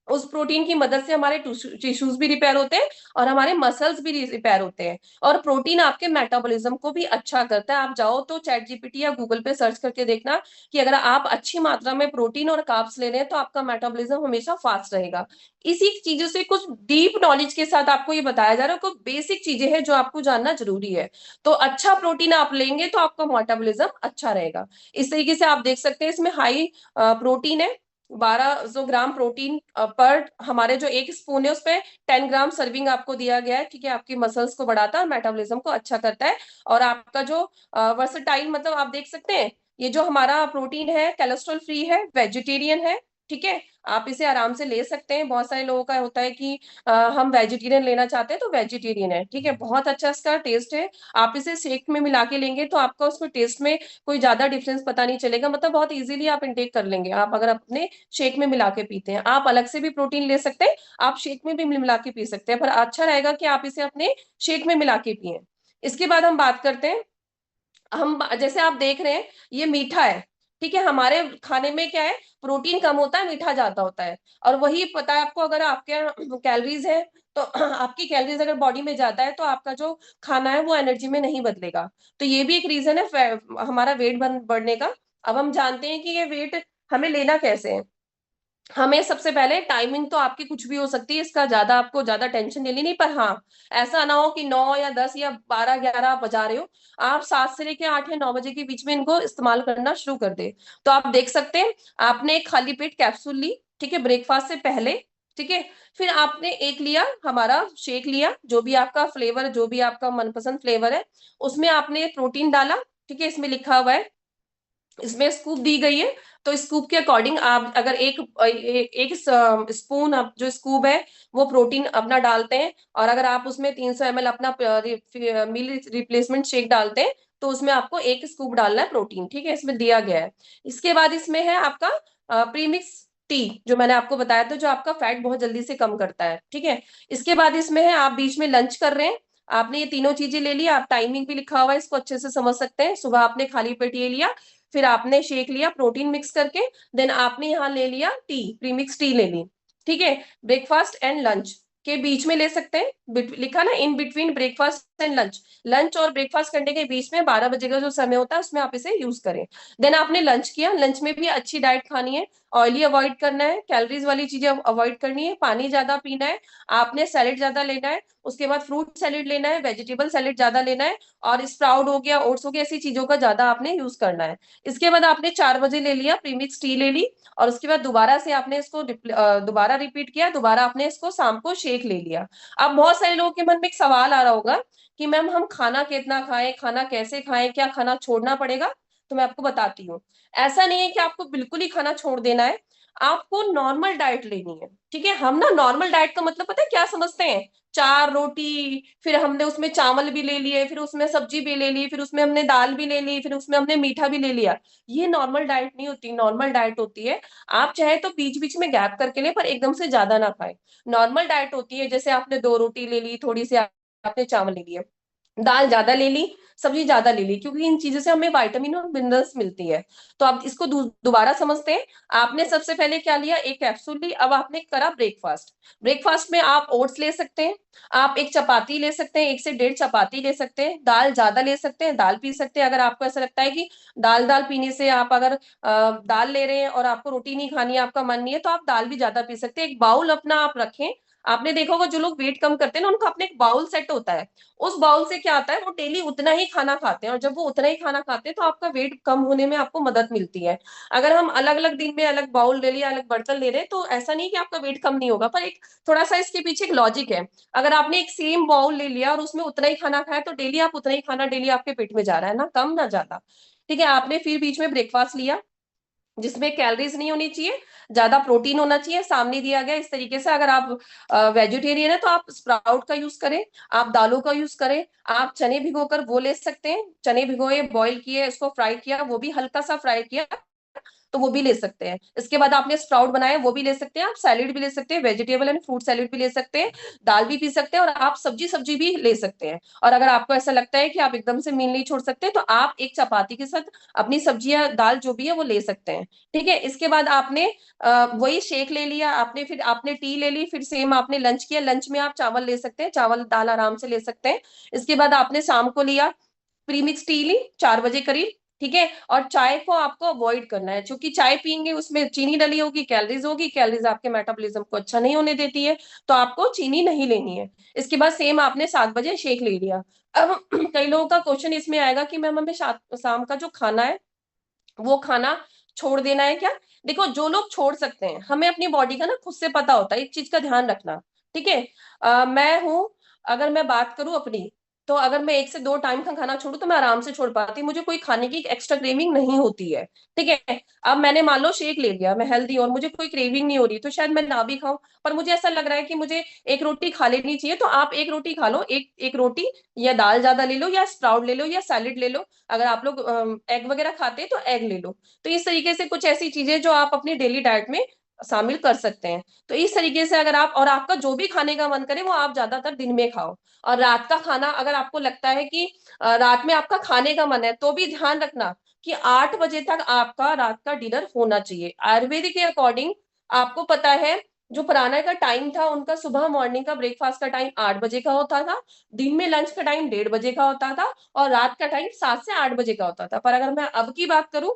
S1: उस प्रोटीन की मदद से हमारे टिश्यूज भी रिपेयर होते हैं और हमारे मसल्स भी रिपेयर होते हैं। और प्रोटीन आपके मेटाबॉलिज्म को भी अच्छा करता है। आप जाओ तो चैट जीपीटी या गूगल पे सर्च करके देखना कि अगर आप अच्छी मात्रा में प्रोटीन और कार्ब्स ले रहे हैं तो आपका मेटाबॉलिज्म हमेशा फास्ट रहेगा। इसी चीजों से कुछ डीप नॉलेज के साथ आपको ये बताया जा रहा है, कुछ बेसिक चीजें हैं जो आपको जानना जरूरी है। तो अच्छा प्रोटीन आप लेंगे तो आपका मेटाबॉलिज्म अच्छा रहेगा। इस तरीके से आप देख सकते हैं इसमें हाई प्रोटीन है। 1200 ग्राम प्रोटीन पर हमारे जो एक स्पून है उसपे 10 ग्राम सर्विंग आपको दिया गया है। ठीक है, आपकी मसल्स को बढ़ाता है, मेटाबॉलिज्म को अच्छा करता है। और आपका जो वर्सटाइल, मतलब आप देख सकते हैं ये जो हमारा प्रोटीन है कोलेस्ट्रॉल फ्री है, वेजिटेरियन है। ठीक है, आप इसे आराम से ले सकते हैं। बहुत सारे लोगों का होता है कि हम वेजिटेरियन लेना चाहते हैं, तो वेजिटेरियन है। ठीक है, बहुत अच्छा इसका टेस्ट है। आप इसे शेक में मिला के लेंगे तो आपका उसमें टेस्ट में कोई ज्यादा डिफरेंस पता नहीं चलेगा, मतलब बहुत इजीली आप इंटेक कर लेंगे आप अगर अपने शेक में मिला के पीते हैं। आप अलग से भी प्रोटीन ले सकते हैं, आप शेक में भी मिला के पी सकते हैं, पर अच्छा रहेगा कि आप इसे अपने शेक में मिला के पिए। इसके बाद हम बात करते हैं, हम जैसे आप देख रहे हैं ये मीठा है। ठीक है, हमारे खाने में क्या है, प्रोटीन कम होता है, मीठा ज्यादा होता है। और वही पता है आपको, अगर आपके कैलोरीज है तो आपकी कैलोरीज अगर बॉडी में ज्यादा है तो आपका जो खाना है वो एनर्जी में नहीं बदलेगा। तो ये भी एक रीजन है हमारा वेट बढ़ने का। अब हम जानते हैं कि ये वेट हमें लेना कैसे है। हमें सबसे पहले, टाइमिंग तो आपकी कुछ भी हो सकती है, इसका ज्यादा आपको ज्यादा टेंशन लेनी नहीं, पर हाँ ऐसा ना हो कि 9 या 10 या 12 11 आप बजा रहे हो। आप 7 से लेके 8 या 9 बजे के बीच में इनको इस्तेमाल करना शुरू कर दे। तो आप देख सकते हैं, आपने एक खाली पेट कैप्सूल ली, ठीक है, ब्रेकफास्ट से पहले। ठीक है, फिर आपने एक लिया हमारा शेक लिया, जो भी आपका फ्लेवर, जो भी आपका मनपसंद फ्लेवर है, उसमें आपने प्रोटीन डाला। ठीक है, इसमें लिखा हुआ है, इसमें स्कूप दी गई है। तो स्कूप के अकॉर्डिंग आप अगर एक स्पून, आप जो स्कूप है वो प्रोटीन अपना डालते हैं, और अगर आप उसमें 300 ml अपना मील रिप्लेसमेंट शेक डालते हैं तो उसमें आपको एक स्कूप डालना है प्रोटीन। ठीक है, इसमें दिया गया है। इसके बाद इसमें है आपका प्रीमिक्स टी, जो मैंने आपको बताया था, जो आपका फैट बहुत जल्दी से कम करता है। ठीक है, इसके बाद इसमें है, आप बीच में लंच कर रहे हैं, आपने ये तीनों चीजें ले ली, आप टाइमिंग भी लिखा हुआ है, इसको अच्छे से समझ सकते हैं। सुबह आपने खाली पेट ये लिया, फिर आपने शेक लिया प्रोटीन मिक्स करके, देन आपने यहाँ ले लिया टी, प्रीमिक्स टी ले ली। ठीक है, ब्रेकफास्ट एंड लंच के बीच में ले सकते हैं, लिखा ना in between breakfast and lunch. Lunch और ब्रेकफास्ट करने के बीच में 12 बजे का जो समय होता है उसमें आप इसे यूज करें। देन आपने लंच किया, लंच में भी अच्छी डाइट खानी है, ऑयली अवॉइड करना है, कैलोरीज वाली चीजें अवॉइड करनी है, पानी ज्यादा पीना है, आपने सैलेड ज्यादा लेना है, उसके बाद फ्रूट सैलेड लेना है, वेजिटेबल सैलेड ज्यादा लेना है, और स्प्राउट हो गया, ओट्स हो गया, ऐसी चीजों का ज्यादा आपने यूज करना है। इसके बाद आपने 4 बजे ले लिया, प्रीमिक्स टी ले ली, और उसके बाद दोबारा से आपने इसको दोबारा रिपीट किया, दोबारा आपने इसको शाम को शेक ले लिया। अब बहुत सारे लोगों के मन में एक सवाल आ रहा होगा कि मैम हम खाना कितना खाएं, खाना कैसे खाएं, क्या खाना छोड़ना पड़ेगा? तो मैं आपको बताती हूँ, ऐसा नहीं है कि आपको बिल्कुल ही खाना छोड़ देना है, आपको नॉर्मल डाइट लेनी है। ठीक है, हम ना नॉर्मल डाइट का मतलब पता है क्या समझते हैं? 4 रोटी, फिर हमने उसमें चावल भी ले लिए, फिर उसमें सब्जी भी ले ली, फिर उसमें हमने दाल भी ले ली, फिर उसमें हमने मीठा भी ले लिया। ये नॉर्मल डाइट नहीं होती। नॉर्मल डाइट होती है, आप चाहे तो बीच बीच में गैप करके ले, पर एकदम से ज्यादा ना खाए। नॉर्मल डाइट होती है जैसे आपने 2 रोटी ले ली, थोड़ी सी आपने चावल ले लिए, दाल ज्यादा ले ली, सब्जी ज्यादा ले ली, क्योंकि इन चीजों से हमें विटामिन और मिनरल्स मिलती है। तो आप इसको दोबारा समझते हैं। आपने सबसे पहले क्या लिया, एक कैप्सूल ली, अब आपने करा ब्रेकफास्ट। ब्रेकफास्ट में आप ओट्स ले सकते हैं, आप एक चपाती ले सकते हैं, 1 से 1.5 चपाती ले सकते हैं, दाल ज्यादा ले सकते हैं, दाल पी सकते हैं। अगर आपको ऐसा लगता है कि दाल दाल पीने से, आप अगर दाल ले रहे हैं और आपको रोटी नहीं खानी है, आपका मन नहीं है, तो आप दाल भी ज्यादा पी सकते हैं। एक बाउल अपना आप रखें। आपने देखा होगा जो लोग वेट कम करते हैं ना, उनका अपने एक बाउल सेट होता है। उस बाउल से क्या आता है, वो डेली उतना ही खाना खाते हैं, और जब वो उतना ही खाना खाते हैं तो आपका वेट कम होने में आपको मदद मिलती है। अगर हम अलग अलग दिन में अलग बाउल ले लिए, अलग बर्तन ले रहे हैं, तो ऐसा नहीं कि आपका वेट कम नहीं होगा, पर एक थोड़ा सा इसके पीछे एक लॉजिक है। अगर आपने एक सेम बाउल ले लिया और उसमें उतना ही खाना खाया, तो डेली आप उतना ही खाना डेली आपके पेट में जा रहा है, ना कम ना ज्यादा। ठीक है, आपने फिर बीच में ब्रेकफास्ट लिया, जिसमें कैलोरीज नहीं होनी चाहिए, ज्यादा प्रोटीन होना चाहिए, सामने दिया गया इस तरीके से। अगर आप वेजिटेरियन है तो आप स्प्राउट का यूज करें, आप दालों का यूज करें, आप चने भिगोकर वो ले सकते हैं, चने भिगोए, बॉईल किए, उसको फ्राई किया, वो भी हल्का सा फ्राई किया, तो वो भी ले सकते हैं। इसके बाद आपने स्प्राउट बनाए वो भी ले सकते हैं, आप सैलेड भी ले सकते हैं, वेजिटेबल एंड फ्रूट सैलेड भी ले सकते हैं, दाल भी पी सकते हैं, और आप सब्जी सब्जी भी ले सकते हैं। और अगर आपको ऐसा लगता है कि आप एकदम से मील नहीं छोड़ सकते, तो आप एक चपाती के साथ अपनी सब्जी या दाल जो भी है वो ले सकते हैं। ठीक है, इसके बाद आपने वही शेक ले लिया आपने, फिर आपने टी ले ली, फिर सेम आपने लंच किया, लंच में आप चावल ले सकते हैं, चावल दाल आराम से ले सकते हैं। इसके बाद आपने शाम को लिया प्रीमिक्स टी ली 4 बजे करीब। ठीक है, और चाय को आपको अवॉइड करना है, क्योंकि चाय पियेंगे उसमें चीनी डली होगी, कैलोरीज होगी, कैलोरीज आपके मेटाबॉलिज्म को अच्छा नहीं होने देती है, तो आपको चीनी नहीं लेनी है। इसके बाद सेम आपने 7 बजे शेक ले लिया। अब कई लोगों का क्वेश्चन इसमें आएगा कि मैम हमें शाम का जो खाना है वो खाना छोड़ देना है क्या? देखो, जो लोग छोड़ सकते हैं, हमें अपनी बॉडी का ना खुद से पता होता है, एक चीज का ध्यान रखना। ठीक है, मैं हूं, अगर मैं बात करूं अपनी, तो अगर मैं 1 से 2 टाइम का खाना छोड़ू तो मैं आराम से छोड़ पाती, मुझे कोई खाने की एक्स्ट्रा क्रेविंग नहीं होती है। ठीक है, अब मैंने मान लो शेक ले लिया, मैं हेल्दी और मुझे कोई क्रेविंग नहीं हो रही, तो शायद मैं ना भी खाऊं, पर मुझे ऐसा लग रहा है कि मुझे एक रोटी खा लेनी चाहिए, तो आप एक रोटी खा लो, एक एक रोटी, या दाल ज्यादा ले लो, या स्प्राउट ले लो, या सैलेड ले लो। अगर आप लोग एग वगैरह खाते हैं तो एग ले लो। तो इस तरीके से कुछ ऐसी चीजें जो आप अपनी डेली डाइट में शामिल कर सकते हैं। तो इस तरीके से अगर आप, और आपका जो भी खाने का मन करे वो आप ज्यादातर दिन में खाओ। और रात का खाना अगर आपको लगता है कि रात में आपका खाने का मन है, तो भी ध्यान रखना कि 8 बजे तक आपका रात का डिनर होना चाहिए। आयुर्वेदिक के अकॉर्डिंग आपको पता है, जो पुराना का टाइम था उनका, सुबह मॉर्निंग का ब्रेकफास्ट का टाइम 8 बजे का होता था, दिन में लंच का टाइम 1:30 बजे का होता था, और रात का टाइम 7 से 8 बजे का होता था। पर अगर मैं अब की बात करूं,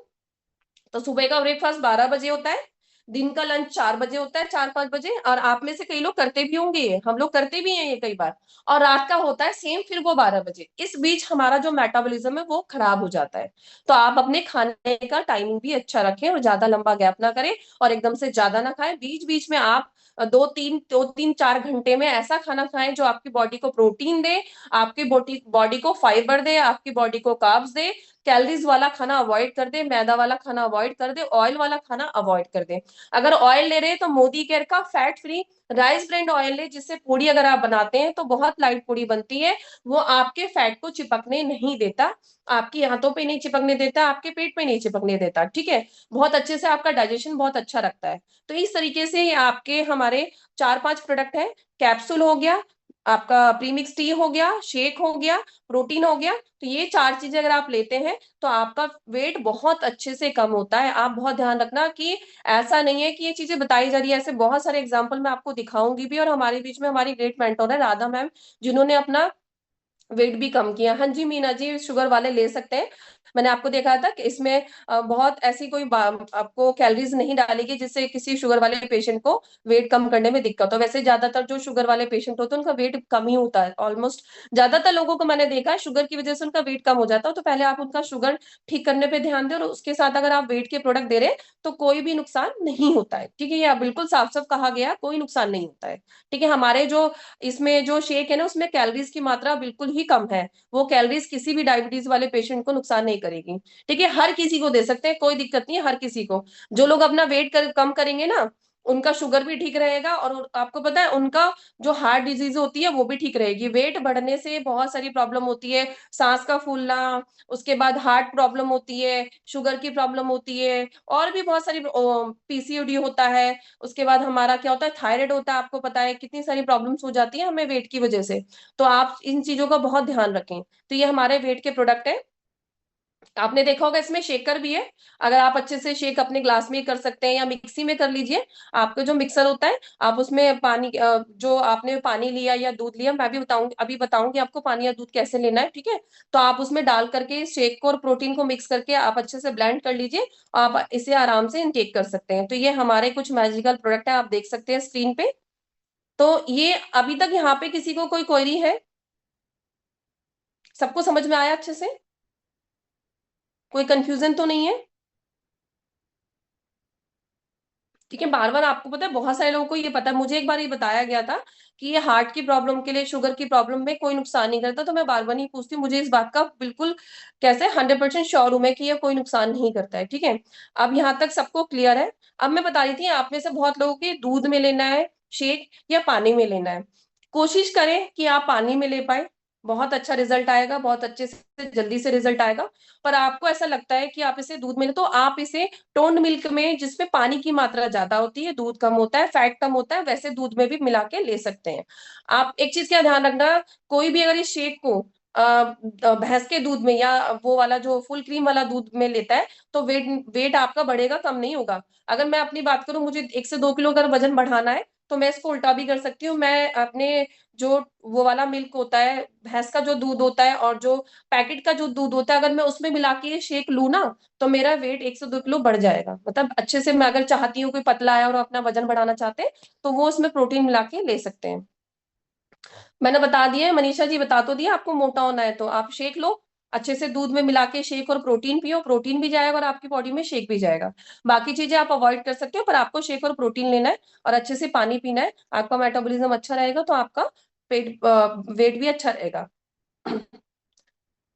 S1: तो सुबह का ब्रेकफास्ट 12 बजे होता है, दिन का लंच 4 बजे होता है, 4-5 बजे, और आप में से कई लोग करते भी होंगे ये, हम लोग करते भी हैं ये कई बार। और रात का होता है सेम, फिर वो 12 बजे। इस बीच हमारा जो मेटाबॉलिज्म है वो खराब हो जाता है। तो आप अपने खाने का टाइमिंग भी अच्छा रखें, और ज्यादा लंबा गैप ना करें, और एकदम से ज्यादा ना खाएं। बीच बीच में आप 2-3 4 घंटे में ऐसा खाना खाएं जो आपकी बॉडी को प्रोटीन दे, आपकी बॉडी बॉडी को फाइबर दे, आपकी बॉडी को कार्ब्स दे। कैलोरीज वाला खाना अवॉइड कर दे, मैदा वाला खाना अवॉइड कर दे, ऑयल वाला खाना अवॉइड कर दे। अगर ऑयल ले रहे हैं तो मोदी केयर का fat free rice brand oil ले, जिससे पूड़ी अगर आप बनाते हैं तो बहुत लाइट पूड़ी बनती है। वो आपके फैट को चिपकने नहीं देता, आपकी हाथों पे नहीं चिपकने देता, आपके पेट पे नहीं चिपकने देता। ठीक है, बहुत अच्छे से आपका डाइजेशन बहुत अच्छा रखता है। तो इस तरीके से आपके हमारे 4-5 प्रोडक्ट है। कैप्सूल हो गया, आपका प्रीमिक्स टी हो गया, शेक हो गया, प्रोटीन हो गया। तो ये 4 चीजें अगर आप लेते हैं तो आपका वेट बहुत अच्छे से कम होता है। आप बहुत ध्यान रखना कि ऐसा नहीं है कि ये चीजें बताई जा रही है, ऐसे बहुत सारे एग्जाम्पल मैं आपको दिखाऊंगी भी। और हमारे बीच में हमारी ग्रेट मेंटोर है राधा मैम, जिन्होंने अपना वेट भी कम किया। हाँ जी मीना जी, शुगर वाले ले सकते हैं। मैंने आपको देखा था कि इसमें बहुत ऐसी कोई आपको कैलोरीज नहीं डालेगी जिससे किसी शुगर वाले पेशेंट को वेट कम करने में दिक्कत हो। वैसे ज्यादातर जो शुगर वाले पेशेंट होते हैं उनका वेट कम ही होता है, ऑलमोस्ट ज्यादातर लोगों को मैंने देखा है शुगर की वजह से उनका वेट कम हो जाता है। तो पहले आप उनका शुगर ठीक करने पे ध्यान दें, और उसके साथ अगर आप वेट के प्रोडक्ट दे रहे हैं तो कोई भी नुकसान नहीं होता है। ठीक है, ये बिल्कुल साफ साफ कहा गया, कोई नुकसान नहीं होता है। ठीक है, हमारे जो इसमें जो शेक है ना, उसमें कैलोरीज की मात्रा बिल्कुल ही कम है। वो कैलोरीज किसी भी डायबिटीज वाले पेशेंट को नुकसान नहीं करेगी। ठीक है, हर किसी को दे सकते हैं, कोई दिक्कत नहीं है, हर किसी को। जो लोग अपना वेट कम करेंगे ना, उनका शुगर भी ठीक रहेगा, और आपको पता है उनका जो हार्ट डिजीज होती है वो भी ठीक रहेगी। वेट बढ़ने से बहुत सारी प्रॉब्लम होती है, सांस का फूलना, उसके बाद हार्ट प्रॉब्लम होती है, शुगर की प्रॉब्लम होती है, और भी बहुत सारी, पीसीओडी होता है, उसके बाद हमारा क्या होता है, थायराइड होता है। आपको पता है कितनी सारी प्रॉब्लम्स हो जाती है हमें वेट की वजह से। तो आप इन चीजों का बहुत ध्यान रखें। तो ये हमारे वेट के प्रोडक्ट है। आपने देखा होगा इसमें शेकर भी है, अगर आप अच्छे से शेक अपने ग्लास में कर सकते हैं या मिक्सी में कर लीजिए। आपका जो मिक्सर होता है, आप उसमें पानी, जो आपने पानी लिया या दूध लिया, मैं भी बताऊंगी, अभी बताऊंगी आपको पानी या दूध कैसे लेना है। ठीक है, तो आप उसमें डाल करके शेक को और प्रोटीन को मिक्स करके आप अच्छे से ब्लेंड कर लीजिए। आप इसे आराम से इनटेक कर सकते हैं। तो ये हमारे कुछ मैजिकल प्रोडक्ट है, आप देख सकते हैं स्क्रीन पे। तो ये अभी तक यहाँ पे किसी को कोई क्वेरी है? सबको समझ में आया अच्छे से? कोई कंफ्यूजन तो नहीं है? ठीक है, बार बार आपको पता है बहुत सारे लोगों को ये पता है, मुझे एक बार ये बताया गया था कि ये हार्ट की प्रॉब्लम के लिए, शुगर की प्रॉब्लम में कोई नुकसान नहीं करता। तो मैं बार बार नहीं पूछती, मुझे इस बात का बिल्कुल कैसे 100% श्योर हूं मैं कि ये कोई नुकसान नहीं करता है। ठीक है, अब यहाँ तक सबको क्लियर है। अब मैं बता रही थी, आप में से बहुत लोगों के दूध में लेना है शेक या पानी में लेना है। कोशिश करें कि आप पानी में ले पाए। बहुत अच्छा रिजल्ट आएगा, बहुत अच्छे से जल्दी से रिजल्ट आएगा। पर आपको ऐसा लगता है कि आप इसे दूध में, तो आप इसे टोन्ड मिल्क में, जिसमें पानी की मात्रा ज्यादा होती है, दूध कम होता है, फैट कम होता है, वैसे दूध में भी मिला के ले सकते हैं। आप एक चीज का ध्यान रखना, कोई भी अगर इस शेक को भैंस के दूध में या वो वाला जो फुल क्रीम वाला दूध में लेता है, तो वेट वेट आपका बढ़ेगा, कम नहीं होगा। अगर मैं अपनी बात करूं, मुझे 1 से 2 किलो अगर वजन बढ़ाना है, तो मैं इसको उल्टा भी कर सकती हूँ। मैं अपने जो वो वाला मिल्क होता है, भैंस का जो दूध होता है, और जो पैकेट का जो दूध होता है, अगर मैं उसमें मिला के ये शेक लूँ ना, तो मेरा वेट 1 से 2 किलो बढ़ जाएगा। मतलब अच्छे से, मैं अगर चाहती हूँ कोई पतला है और अपना वजन बढ़ाना चाहते हैं, तो वो उसमें प्रोटीन मिला के ले सकते हैं। मैंने बता दिया है, मनीषा जी बता तो दिया, आपको मोटा होना है तो आप शेक लो, अच्छे से दूध में मिला के शेक, और प्रोटीन पियो, प्रोटीन भी जाएगा और आपकी बॉडी में शेक भी जाएगा। बाकी चीजें आप अवॉइड कर सकते हो, पर आपको शेक और प्रोटीन लेना है, और अच्छे से पानी पीना है। आपका मेटाबॉलिज्म अच्छा रहेगा तो आपका पेट वेट भी अच्छा रहेगा।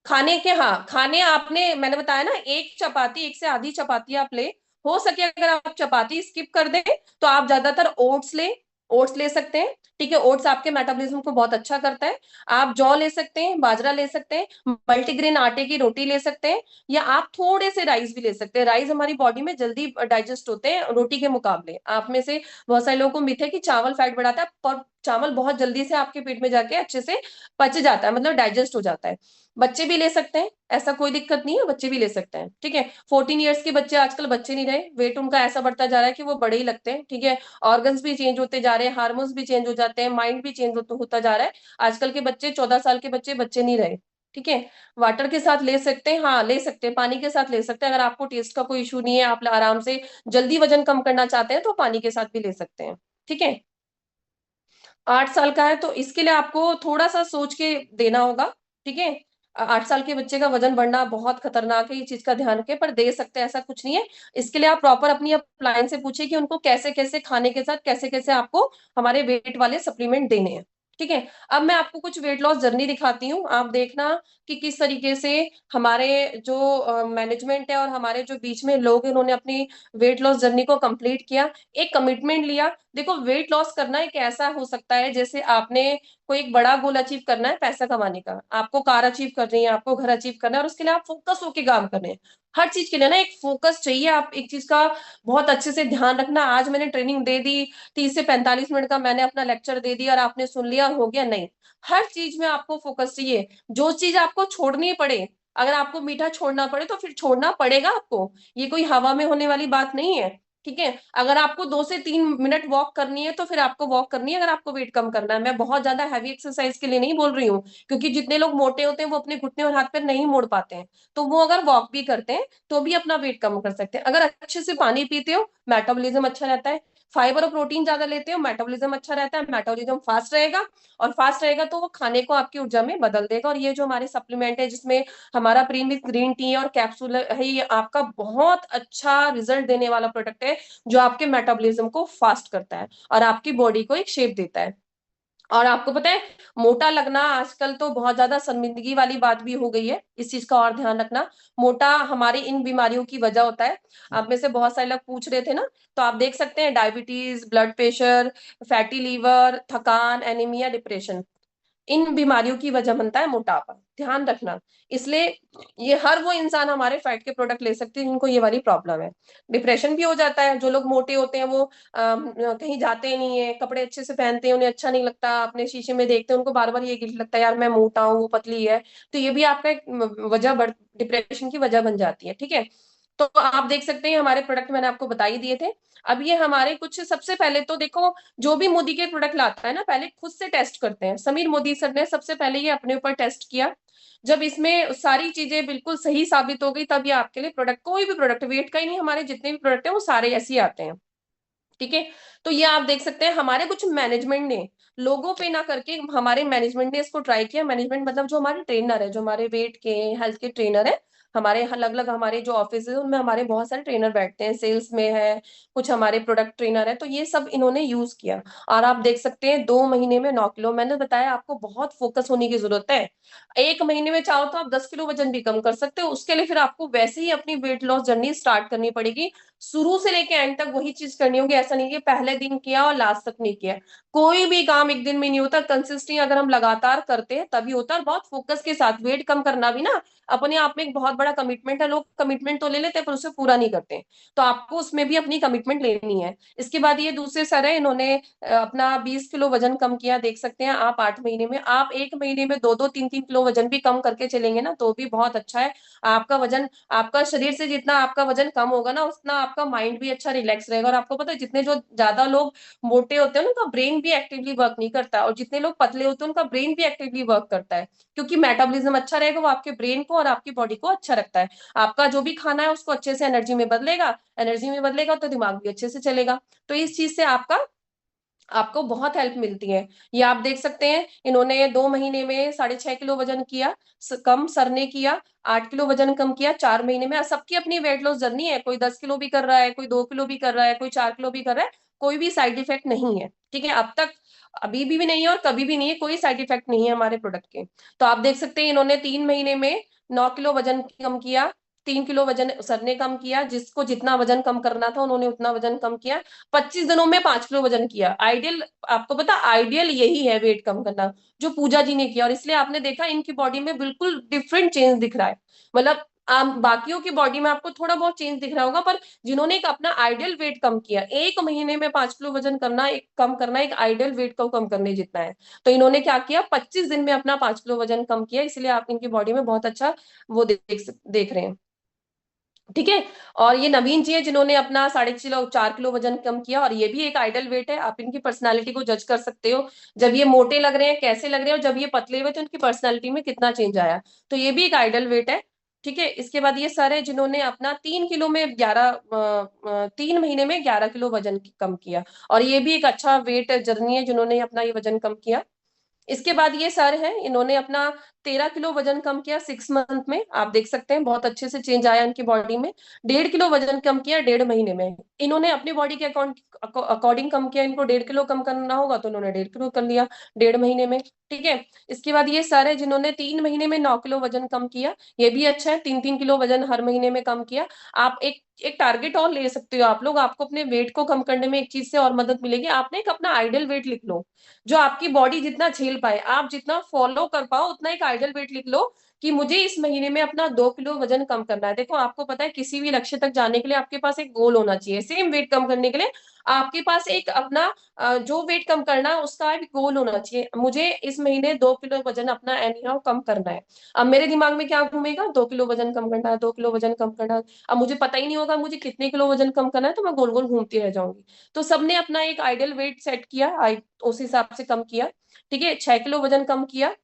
S1: खाने के, हाँ खाने आपने, मैंने बताया ना, एक चपाती, एक से आधी चपाती आप ले। हो सके अगर आप चपाती स्किप कर दें, तो आप ज्यादातर ओट्स ले, ओट्स ले सकते हैं। ठीक है, ओट्स आपके मेटाबॉलिज्म को बहुत अच्छा करता है। आप जौ ले सकते हैं, बाजरा ले सकते हैं, मल्टीग्रेन आटे की रोटी ले सकते हैं, या आप थोड़े से राइस भी ले सकते हैं। राइस हमारी बॉडी में जल्दी डाइजेस्ट होते हैं रोटी के मुकाबले। आप में से बहुत सारे लोगों को मिथ है कि चावल फैट बढ़ाता है, पर चावल बहुत जल्दी से आपके पेट में जाके अच्छे से पच जाता है, मतलब डाइजेस्ट हो जाता है। बच्चे भी ले सकते हैं, ऐसा कोई दिक्कत नहीं है, बच्चे भी ले सकते हैं। ठीक है, 14 ईयर्स के बच्चे आजकल बच्चे नहीं रहे, वेट उनका ऐसा बढ़ता जा रहा है कि वो बड़े ही लगते हैं। ठीक है, ऑर्गन्स भी चेंज होते जा रहे हैं, हार्मोन्स भी चेंज हो जाते हैं, माइंड भी चेंज होता जा रहा है। आजकल के बच्चे, 14 साल के बच्चे बच्चे नहीं रहे। ठीक है, वाटर के साथ ले सकते हैं, हाँ ले सकते हैं, पानी के साथ ले सकते हैं। अगर आपको टेस्ट का कोई इशू नहीं है, आप आराम से जल्दी वजन कम करना चाहते हैं, तो पानी के साथ भी ले सकते हैं। ठीक है, 8 साल का है तो इसके लिए आपको थोड़ा सा सोच के देना होगा। ठीक है, 8 साल के बच्चे का वजन बढ़ना बहुत खतरनाक है, ये चीज का ध्यान रखें, पर दे सकते हैं, ऐसा कुछ नहीं है। इसके लिए आप प्रॉपर अपनी अपलाइन से पूछिए कि उनको कैसे कैसे खाने के साथ कैसे कैसे आपको हमारे वेट वाले सप्लीमेंट देने हैं। ठीक है, अब मैं आपको कुछ वेट लॉस जर्नी दिखाती हूँ, आप देखना कि किस तरीके से हमारे जो मैनेजमेंट है और हमारे जो बीच में लोग हैं, उन्होंने अपनी वेट लॉस जर्नी को कंप्लीट किया, एक कमिटमेंट लिया। देखो, वेट लॉस करना एक ऐसा हो सकता है जैसे आपने कोई एक बड़ा गोल अचीव करना है पैसा कमाने का, आपको कार अचीव करनी है, आपको घर अचीव करना है, और उसके लिए आप फोकस होके काम कर रहे हैं। हर चीज के लिए ना एक फोकस चाहिए, आप एक चीज का बहुत अच्छे से ध्यान रखना। आज मैंने ट्रेनिंग दे दी, 30 से 45 मिनट का मैंने अपना लेक्चर दे दिया और आपने सुन लिया, हो गया नहीं। हर चीज में आपको फोकस चाहिए। जो चीज आपको छोड़नी पड़े, अगर आपको मीठा छोड़ना पड़े तो फिर छोड़ना पड़ेगा आपको, ये कोई हवा में होने वाली बात नहीं है। ठीक है, अगर आपको 2 से 3 मिनट वॉक करनी है, तो फिर आपको वॉक करनी है, अगर आपको वेट कम करना है। मैं बहुत ज्यादा हैवी एक्सरसाइज के लिए नहीं बोल रही हूँ, क्योंकि जितने लोग मोटे होते हैं वो अपने घुटने और हाथ पैर नहीं मोड़ पाते हैं, तो वो अगर वॉक भी करते हैं तो भी अपना वेट कम कर सकते हैं। अगर अच्छे से पानी पीते हो, मेटाबॉलिज्म अच्छा रहता है। फाइबर और प्रोटीन ज्यादा लेते हो, मेटाबॉलिज्म अच्छा रहता है, मेटाबॉलिज्म फास्ट रहेगा, और फास्ट रहेगा तो वो खाने को आपकी ऊर्जा में बदल देगा। और ये जो हमारे सप्लीमेंट है, जिसमें हमारा प्रीमिक्स ग्रीन टी और कैप्सूल है, ये आपका बहुत अच्छा रिजल्ट देने वाला प्रोडक्ट है, जो आपके मेटाबॉलिज्म को फास्ट करता है और आपकी बॉडी को एक शेप देता है। और आपको पता है, मोटा लगना आजकल तो बहुत ज्यादा शर्मिंदगी वाली बात भी हो गई है, इस चीज का और ध्यान रखना। मोटा हमारी इन बीमारियों की वजह होता है। आप में से बहुत सारे लोग पूछ रहे थे ना, तो आप देख सकते हैं, diabetes, blood pressure, fatty liver, थकान, एनीमिया, डिप्रेशन, इन बीमारियों की वजह बनता है मोटापा, ध्यान रखना। इसलिए ये हर वो इंसान हमारे फैट के प्रोडक्ट ले सकते हैं जिनको ये वाली प्रॉब्लम है। डिप्रेशन भी हो जाता है, जो लोग मोटे होते हैं वो कहीं जाते नहीं है, कपड़े अच्छे से पहनते हैं, उन्हें अच्छा नहीं लगता, अपने शीशे में देखते हैं, उनको बार बार ये गिल्ट लगता है, यार मैं मोटा हूँ, वो पतली है। तो ये भी आपका एक वजह, डिप्रेशन की वजह बन जाती है। ठीक है, तो आप देख सकते हैं, हमारे प्रोडक्ट मैंने आपको बता ही दिए थे। अब ये हमारे कुछ, सबसे पहले तो देखो, जो भी मोदी के प्रोडक्ट लाता है ना, पहले खुद से टेस्ट करते हैं। समीर मोदी सर ने सबसे पहले ये अपने ऊपर टेस्ट किया, जब इसमें सारी चीजें बिल्कुल सही साबित हो गई, तब ये आपके लिए प्रोडक्ट, कोई भी प्रोडक्ट, वेट का ही नहीं, हमारे जितने भी प्रोडक्ट है वो सारे ऐसे ही आते हैं। ठीक है, तो ये आप देख सकते हैं, हमारे कुछ मैनेजमेंट ने, लोगों पे ना करके हमारे मैनेजमेंट ने इसको ट्राई किया। मैनेजमेंट मतलब जो हमारे ट्रेनर है, जो हमारे वेट के, हेल्थ के ट्रेनर है, हमारे अलग अलग, हमारे जो ऑफिस है उनमें हमारे बहुत सारे ट्रेनर बैठते हैं, सेल्स में है, कुछ हमारे प्रोडक्ट ट्रेनर है, तो ये सब इन्होंने यूज किया। और आप देख सकते हैं 2 महीने में 9 किलो, मैंने बताया आपको बहुत फोकस होने की जरूरत है। 1 महीने में चाहो तो आप 10 किलो वजन भी कम कर सकते हो, उसके लिए फिर आपको वैसे ही अपनी वेट लॉस जर्नी स्टार्ट करनी पड़ेगी। शुरू से लेके एंड तक वही चीज करनी होगी। ऐसा नहीं कि पहले दिन किया और लास्ट तक नहीं किया। कोई भी काम एक दिन में नहीं होता, कंसिस्टेंट अगर हम लगातार करते हैं तभी होता है। और बहुत फोकस के साथ वेट कम करना भी ना अपने आप में एक बहुत बड़ा कमिटमेंट है। लोग कमिटमेंट तो ले लेते हैं पर उसे पूरा नहीं करते। तो आपको उसमें भी अपनी कमिटमेंट लेनी है। इसके बाद ये दूसरे सर है, इन्होंने अपना 20 किलो वजन कम किया। देख सकते हैं आप 8 महीने में, आप 1 महीने में 2-2 3-3 किलो वजन भी कम करके चलेंगे ना तो भी बहुत अच्छा है। आपका वजन, आपका शरीर से जितना आपका वजन कम होगा ना उतना आपका माइंड भी अच्छा रिलैक्स रहेगा। और आपको पता है जितने जो ज्यादा लोग मोटे होते हैं उनका ब्रेन भी एक्टिवली वर्क नहीं करता, और जितने लोग पतले होते हैं उनका ब्रेन भी एक्टिवली वर्क करता है। क्योंकि मेटाबॉलिज्म अच्छा रहेगा वो आपके ब्रेन को और आपकी बॉडी को अच्छा रखता है। आपका जो भी खाना है उसको अच्छे से एनर्जी में बदलेगा, एनर्जी में बदलेगा तो दिमाग भी अच्छे से चलेगा। तो इस चीज से आपका आपको बहुत हेल्प मिलती है। ये आप देख सकते हैं इन्होंने 2 महीने में 6.5 किलो वजन किया कम, सर ने किया 8 किलो वजन कम किया 4 महीने में। सबकी अपनी वेट लॉस जर्नी है, कोई 10 किलो भी कर रहा है, कोई 2 किलो भी कर रहा है, कोई 4 किलो भी कर रहा है। कोई भी साइड इफेक्ट नहीं है, ठीक है। अब तक अभी भी नहीं है और कभी भी नहीं है, कोई साइड इफेक्ट नहीं है हमारे प्रोडक्ट के। तो आप देख सकते हैं इन्होंने 3 महीने में 9 किलो वजन कम किया, 3 किलो वजन सर ने कम किया। जिसको जितना वजन कम करना था उन्होंने उतना वजन कम किया। 25 दिनों में 5 किलो वजन किया। आइडियल, आपको पता आइडियल यही है वेट कम करना जो पूजा जी ने किया। और इसलिए आपने देखा इनकी बॉडी में बिल्कुल डिफरेंट चेंज दिख रहा है। मतलब आप बाकियों की बॉडी में आपको थोड़ा बहुत चेंज दिख रहा होगा, पर जिन्होंने एक अपना आइडियल वेट कम किया, 1 महीने में 5 किलो वजन करना, एक कम करना एक आइडियल वेट को कम करने जितना है। तो इन्होंने क्या किया, 25 दिन में अपना 5 किलो वजन कम किया। इसलिए आप इनकी बॉडी में बहुत अच्छा वो देख रहे हैं, ठीक है। और ये नवीन जी है जिन्होंने अपना 4.5 किलो वजन कम किया, और ये भी एक आइडल वेट है। आप इनकी पर्सनालिटी को जज कर सकते हो, जब ये मोटे लग रहे हैं कैसे लग रहे हैं, और जब ये पतले हुए तो उनकी पर्सनालिटी में कितना चेंज आया। तो ये भी एक आइडल वेट है, ठीक है। इसके बाद ये सर है जिन्होंने अपना 3 किलो में 3 महीने में 11 किलो वजन कम किया, और ये भी एक अच्छा वेट जर्नी है जिन्होंने अपना ये वजन कम किया। इसके बाद ये सर हैं, इन्होंने अपना 13 किलो वजन कम किया 6 मंथ में। आप देख सकते हैं बहुत अच्छे से चेंज आया इनकी बॉडी में। 1.5 किलो वजन कम किया 1.5 महीने में। इन्होंने अपनी बॉडी के अकॉर्डिंग कम किया। इनको 1.5 किलो कम करना होगा तो इन्होंने 1.5 किलो कर लिया 1.5 महीने में, ठीक है। इसके बाद ये सर है जिन्होंने 3 महीने में 9 किलो वजन कम किया। ये भी अच्छा है, 3-3 किलो वजन हर महीने में कम किया। आप एक एक टारगेट और ले सकते हो आप लोग। आपको अपने वेट को कम करने में एक चीज से और मदद मिलेगी, आपने एक अपना आइडियल वेट लिख लो जो आपकी बॉडी जितना झेल पाए, आप जितना फॉलो कर पाओ उतना एक आइडियल वेट लिख लो कि मुझे इस महीने में अपना 2 किलो वजन कम करना है। देखो आपको पता है किसी भी लक्ष्य तक जाने के लिए आपके पास एक गोल होना चाहिए। सेम वेट कम करने के लिए आपके पास एक अपना जो वेट कम करना है उसका एक गोल होना चाहिए। मुझे इस महीने 2 किलो वजन अपना एनी हाउ कम करना है। अब मेरे दिमाग में क्या घूमेगा, 2 किलो वजन कम करना है, 2 किलो वजन कम करना है। अब मुझे पता ही नहीं होगा मुझे कितने किलो वजन कम करना है, तो मैं गोल गोल घूमती रह जाऊंगी। तो सबने अपना एक आइडियल वेट सेट किया, उस हिसाब से कम किया, ठीक है। 6 किलो वजन कम किया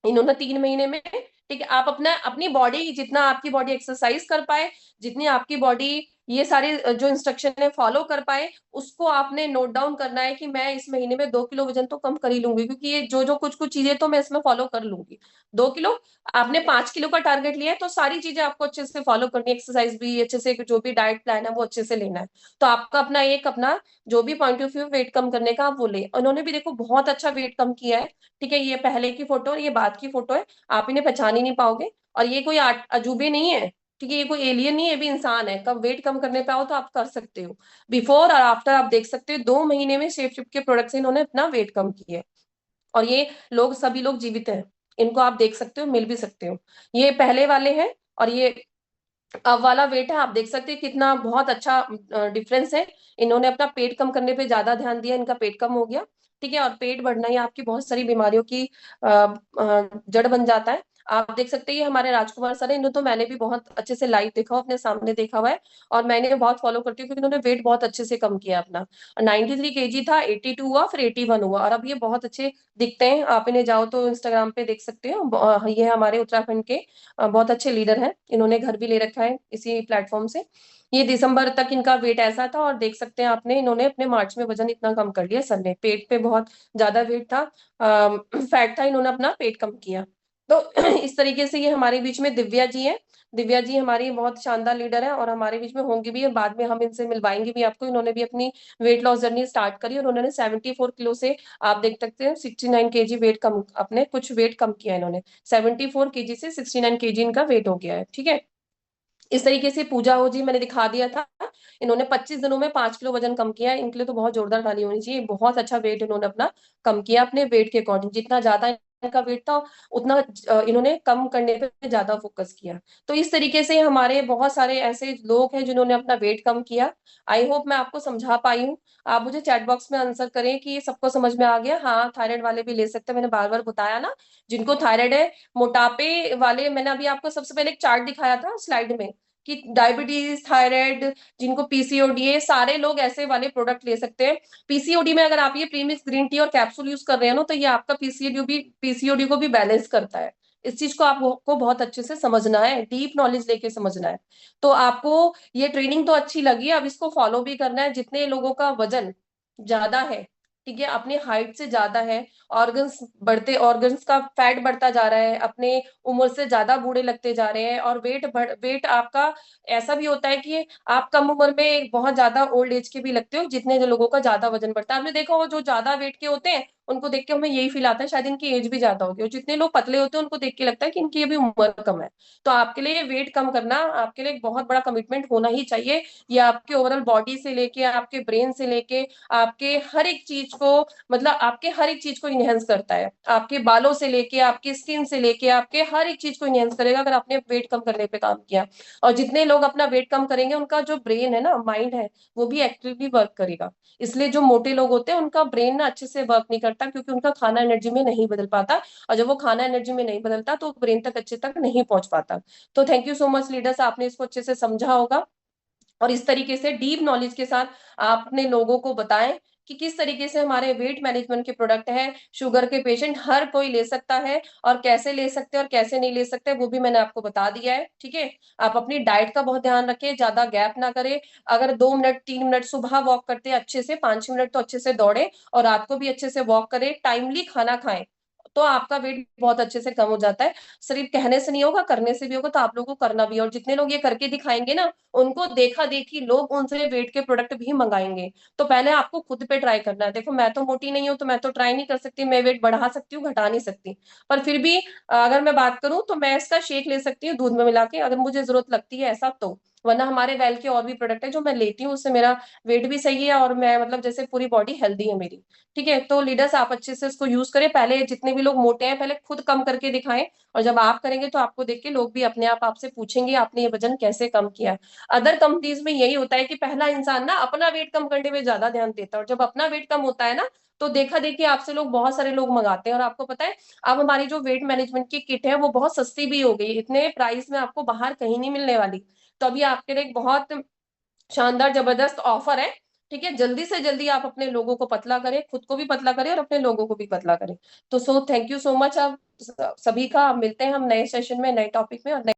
S1: इन्होंने 3 महीने में, ठीक है। आप अपना अपनी बॉडी, जितना आपकी बॉडी एक्सरसाइज कर पाए, जितनी आपकी बॉडी ये सारे जो इंस्ट्रक्शन है फॉलो कर पाए, उसको आपने नोट डाउन करना है कि मैं इस महीने में 2 किलो वजन तो कम कर ही लूंगी, क्योंकि ये जो जो कुछ कुछ चीजें तो मैं इसमें फॉलो कर लूंगी। 2 किलो, आपने 5 किलो का टारगेट लिया है तो सारी चीजें आपको अच्छे से फॉलो करनी है, एक्सरसाइज भी अच्छे से, जो भी डाइट प्लान है वो अच्छे से लेना है। तो आपका अपना एक अपना जो भी पॉइंट ऑफ व्यू वेट कम करने का आप वो ले। उन्होंने भी देखो बहुत अच्छा वेट कम किया है, ठीक है। ये पहले की फोटो और ये बाद की फोटो है, आप इन्हें पहचान ही नहीं पाओगे। और ये कोई अजूबे नहीं है, ठीक है। ये कोई एलियन नहीं है, ये भी इंसान है। कब वेट कम करने पे आओ तो आप कर सकते हो। बिफोर और आफ्टर आप देख सकते हो, 2 महीने में शेप शिफ्ट के प्रोडक्ट से इन्होंने अपना वेट कम किया है। और ये लोग सभी लोग जीवित हैं, इनको आप देख सकते हो, मिल भी सकते हो। ये पहले वाले हैं और ये अब वाला वेट है। आप देख सकते हैं कितना बहुत अच्छा डिफरेंस है। इन्होंने अपना पेट कम करने पे ज्यादा ध्यान दिया, इनका पेट कम हो गया, ठीक है। और पेट बढ़ना ही आपकी बहुत सारी बीमारियों की जड़ बन जाता है। आप देख सकते हैं ये हमारे राजकुमार सर है, इन्हें तो मैंने भी बहुत अच्छे से लाइव देखा, अपने सामने देखा हुआ है। और मैंने बहुत फॉलो करती हूँ क्योंकि इन्होंने वेट बहुत अच्छे से कम किया अपना। 93 kg था, 82 हुआ, फिर 81 हुआ, और अब ये बहुत अच्छे दिखते हैं। आप इन्हें जाओ तो इंस्टाग्राम पे देख सकते हो। ये हमारे उत्तराखंड के बहुत अच्छे लीडर हैं, इन्होंने घर भी ले रखा है इसी प्लेटफॉर्म से। ये दिसंबर तक इनका वेट ऐसा था, और देख सकते हैं आपने इन्होंने अपने मार्च में वजन इतना कम कर लिया। सर ने पेट पे बहुत ज्यादा वेट था, फैट था, इन्होंने अपना पेट कम किया। तो इस तरीके से ये हमारे बीच में दिव्या जी है। दिव्या जी हमारी बहुत शानदार लीडर है और हमारे बीच में होंगी भी, बाद में हम इनसे मिलवाएंगे भी आपको। इन्होंने भी अपनी वेट लॉस जर्नी स्टार्ट करी और उन्होंने 74 किलो से, आप देख सकते हैं, 69 kg वेट कम, अपने कुछ वेट कम किया इन्होंने। 74 kg से 69 kg इनका वेट हो गया है, ठीक है। इस तरीके से पूजा हो जी मैंने दिखा दिया था। इन्होंने 25 दिनों में 5 किलो वजन कम किया है। इनके लिए तो बहुत जोरदार ताली होनी चाहिए। बहुत अच्छा वेट इन्होंने अपना कम किया, अपने वेट के अकॉर्डिंग। जितना ज्यादा इनका वेट था उतना इन्होंने कम करने पे ज्यादा फोकस किया। तो इस तरीके से हमारे बहुत सारे ऐसे लोग हैं जिन्होंने अपना वेट कम किया। आई होप मैं आपको समझा पाई हूँ। आप मुझे चैट बॉक्स में आंसर करें कि सबको समझ में आ गया। हाँ, थायराइड वाले भी ले सकते हैं, मैंने बार बार बताया ना। जिनको थायराइड है, मोटापे वाले, मैंने अभी आपको सबसे पहले एक चार्ट दिखाया था स्लाइड में कि डायबिटीज, थायराइड, जिनको पीसीओडी है, सारे लोग ऐसे वाले प्रोडक्ट ले सकते हैं। पीसीओडी में अगर आप ये प्रीमिक्स ग्रीन टी और कैप्सूल यूज कर रहे हैं ना, तो ये आपका पीसीओडी को भी बैलेंस करता है। इस चीज को आपको बहुत अच्छे से समझना है, डीप नॉलेज लेके समझना है। तो आपको ये ट्रेनिंग तो अच्छी लगी, अब इसको फॉलो भी करना है। जितने लोगों का वजन ज्यादा है, ठीक है, अपनी हाइट से ज्यादा है, ऑर्गन्स का फैट बढ़ता जा रहा है, अपने उम्र से ज्यादा बूढ़े लगते जा रहे हैं, और वेट आपका ऐसा भी होता है कि आप कम उम्र में बहुत ज्यादा ओल्ड एज के भी लगते हो, जितने जो लोगों का ज्यादा वजन बढ़ता है। आपने देखा होगा जो ज्यादा वेट के होते हैं उनको देख के हमें यही फील आता है शायद इनकी एज भी ज्यादा होगी, और जितने लोग पतले होते हैं उनको देख के लगता है कि इनकी अभी उम्र कम है। तो आपके लिए वेट कम करना आपके लिए एक बहुत बड़ा कमिटमेंट होना ही चाहिए। ये आपके ओवरऑल बॉडी से लेके, आपके ब्रेन से लेके, आपके हर एक चीज को, मतलब आपके हर एक चीज को इनहेंस करता है। आपके बालों से लेके, आपकी स्किन से लेके, आपके हर एक चीज को इनहेंस करेगा अगर आपने वेट कम करने पे काम किया। और जितने लोग अपना वेट कम करेंगे उनका जो ब्रेन है ना, माइंड है, वो भी एक्टिवली वर्क करेगा। इसलिए जो मोटे लोग होते हैं उनका ब्रेन ना अच्छे से वर्क नहीं करता, क्योंकि उनका खाना एनर्जी में नहीं बदल पाता। और जब वो खाना एनर्जी में नहीं बदलता तो ब्रेन तक अच्छे तक नहीं पहुंच पाता। तो thank you so much leaders, आपने इसको अच्छे से समझा होगा। और इस तरीके से डीप नॉलेज के साथ आपने लोगों को बताएं कि किस तरीके से हमारे वेट मैनेजमेंट के प्रोडक्ट है, शुगर के पेशेंट हर कोई ले सकता है, और कैसे ले सकते हैं और कैसे नहीं ले सकते वो भी मैंने आपको बता दिया है। ठीक है, आप अपनी डाइट का बहुत ध्यान रखें, ज्यादा गैप ना करें। अगर 2 मिनट 3 मिनट सुबह वॉक करते हैं अच्छे से, 5-6 मिनट तो अच्छे से दौड़े, और रात को भी अच्छे से वॉक करें, टाइमली खाना खाएं, तो आपका वेट बहुत अच्छे से कम हो जाता है। सिर्फ कहने से नहीं होगा, करने से भी होगा। तो आप लोगों को करना भी है, और जितने लोग ये करके दिखाएंगे ना, उनको देखा देखी लोग उनसे वेट के प्रोडक्ट भी मंगाएंगे। तो पहले आपको खुद पे ट्राई करना है। देखो, मैं तो मोटी नहीं हूं तो मैं तो ट्राई नहीं कर सकती, मैं वेट बढ़ा सकती हूँ, घटा नहीं सकती। पर फिर भी अगर मैं बात करूं तो मैं इसका शेक ले सकती हूँ दूध में मिला के, अगर मुझे जरूरत लगती है ऐसा तो। वरना हमारे वेल के और भी प्रोडक्ट है जो मैं लेती हूँ, उससे मेरा वेट भी सही है, और मैं मतलब जैसे पूरी बॉडी हेल्दी है मेरी। ठीक है, तो लीडर्स आप अच्छे से इसको यूज करें। पहले जितने भी लोग मोटे हैं पहले खुद कम करके दिखाएं, और जब आप करेंगे तो आपको देख के लोग भी अपने आप आपसे पूछेंगे आपने ये वजन कैसे कम किया। अदर कंपनीज में यही होता है कि पहला इंसान ना अपना वेट कम करने में ज्यादा ध्यान देता है, और जब अपना वेट कम होता है ना, तो देखा देखी आपसे लोग, बहुत सारे लोग मंगाते हैं। और आपको पता है, अब हमारी जो वेट मैनेजमेंट की किट है वो बहुत सस्ती भी हो गई, इतने प्राइस में आपको बाहर कहीं नहीं मिलने वाली। तो अभी आपके लिए एक बहुत शानदार जबरदस्त ऑफर है। ठीक है, जल्दी से जल्दी आप अपने लोगों को पतला करें, खुद को भी पतला करें और अपने लोगों को भी पतला करें। तो थैंक यू सो मच आप सभी का। आप मिलते हैं हम नए सेशन में, नए टॉपिक में और नए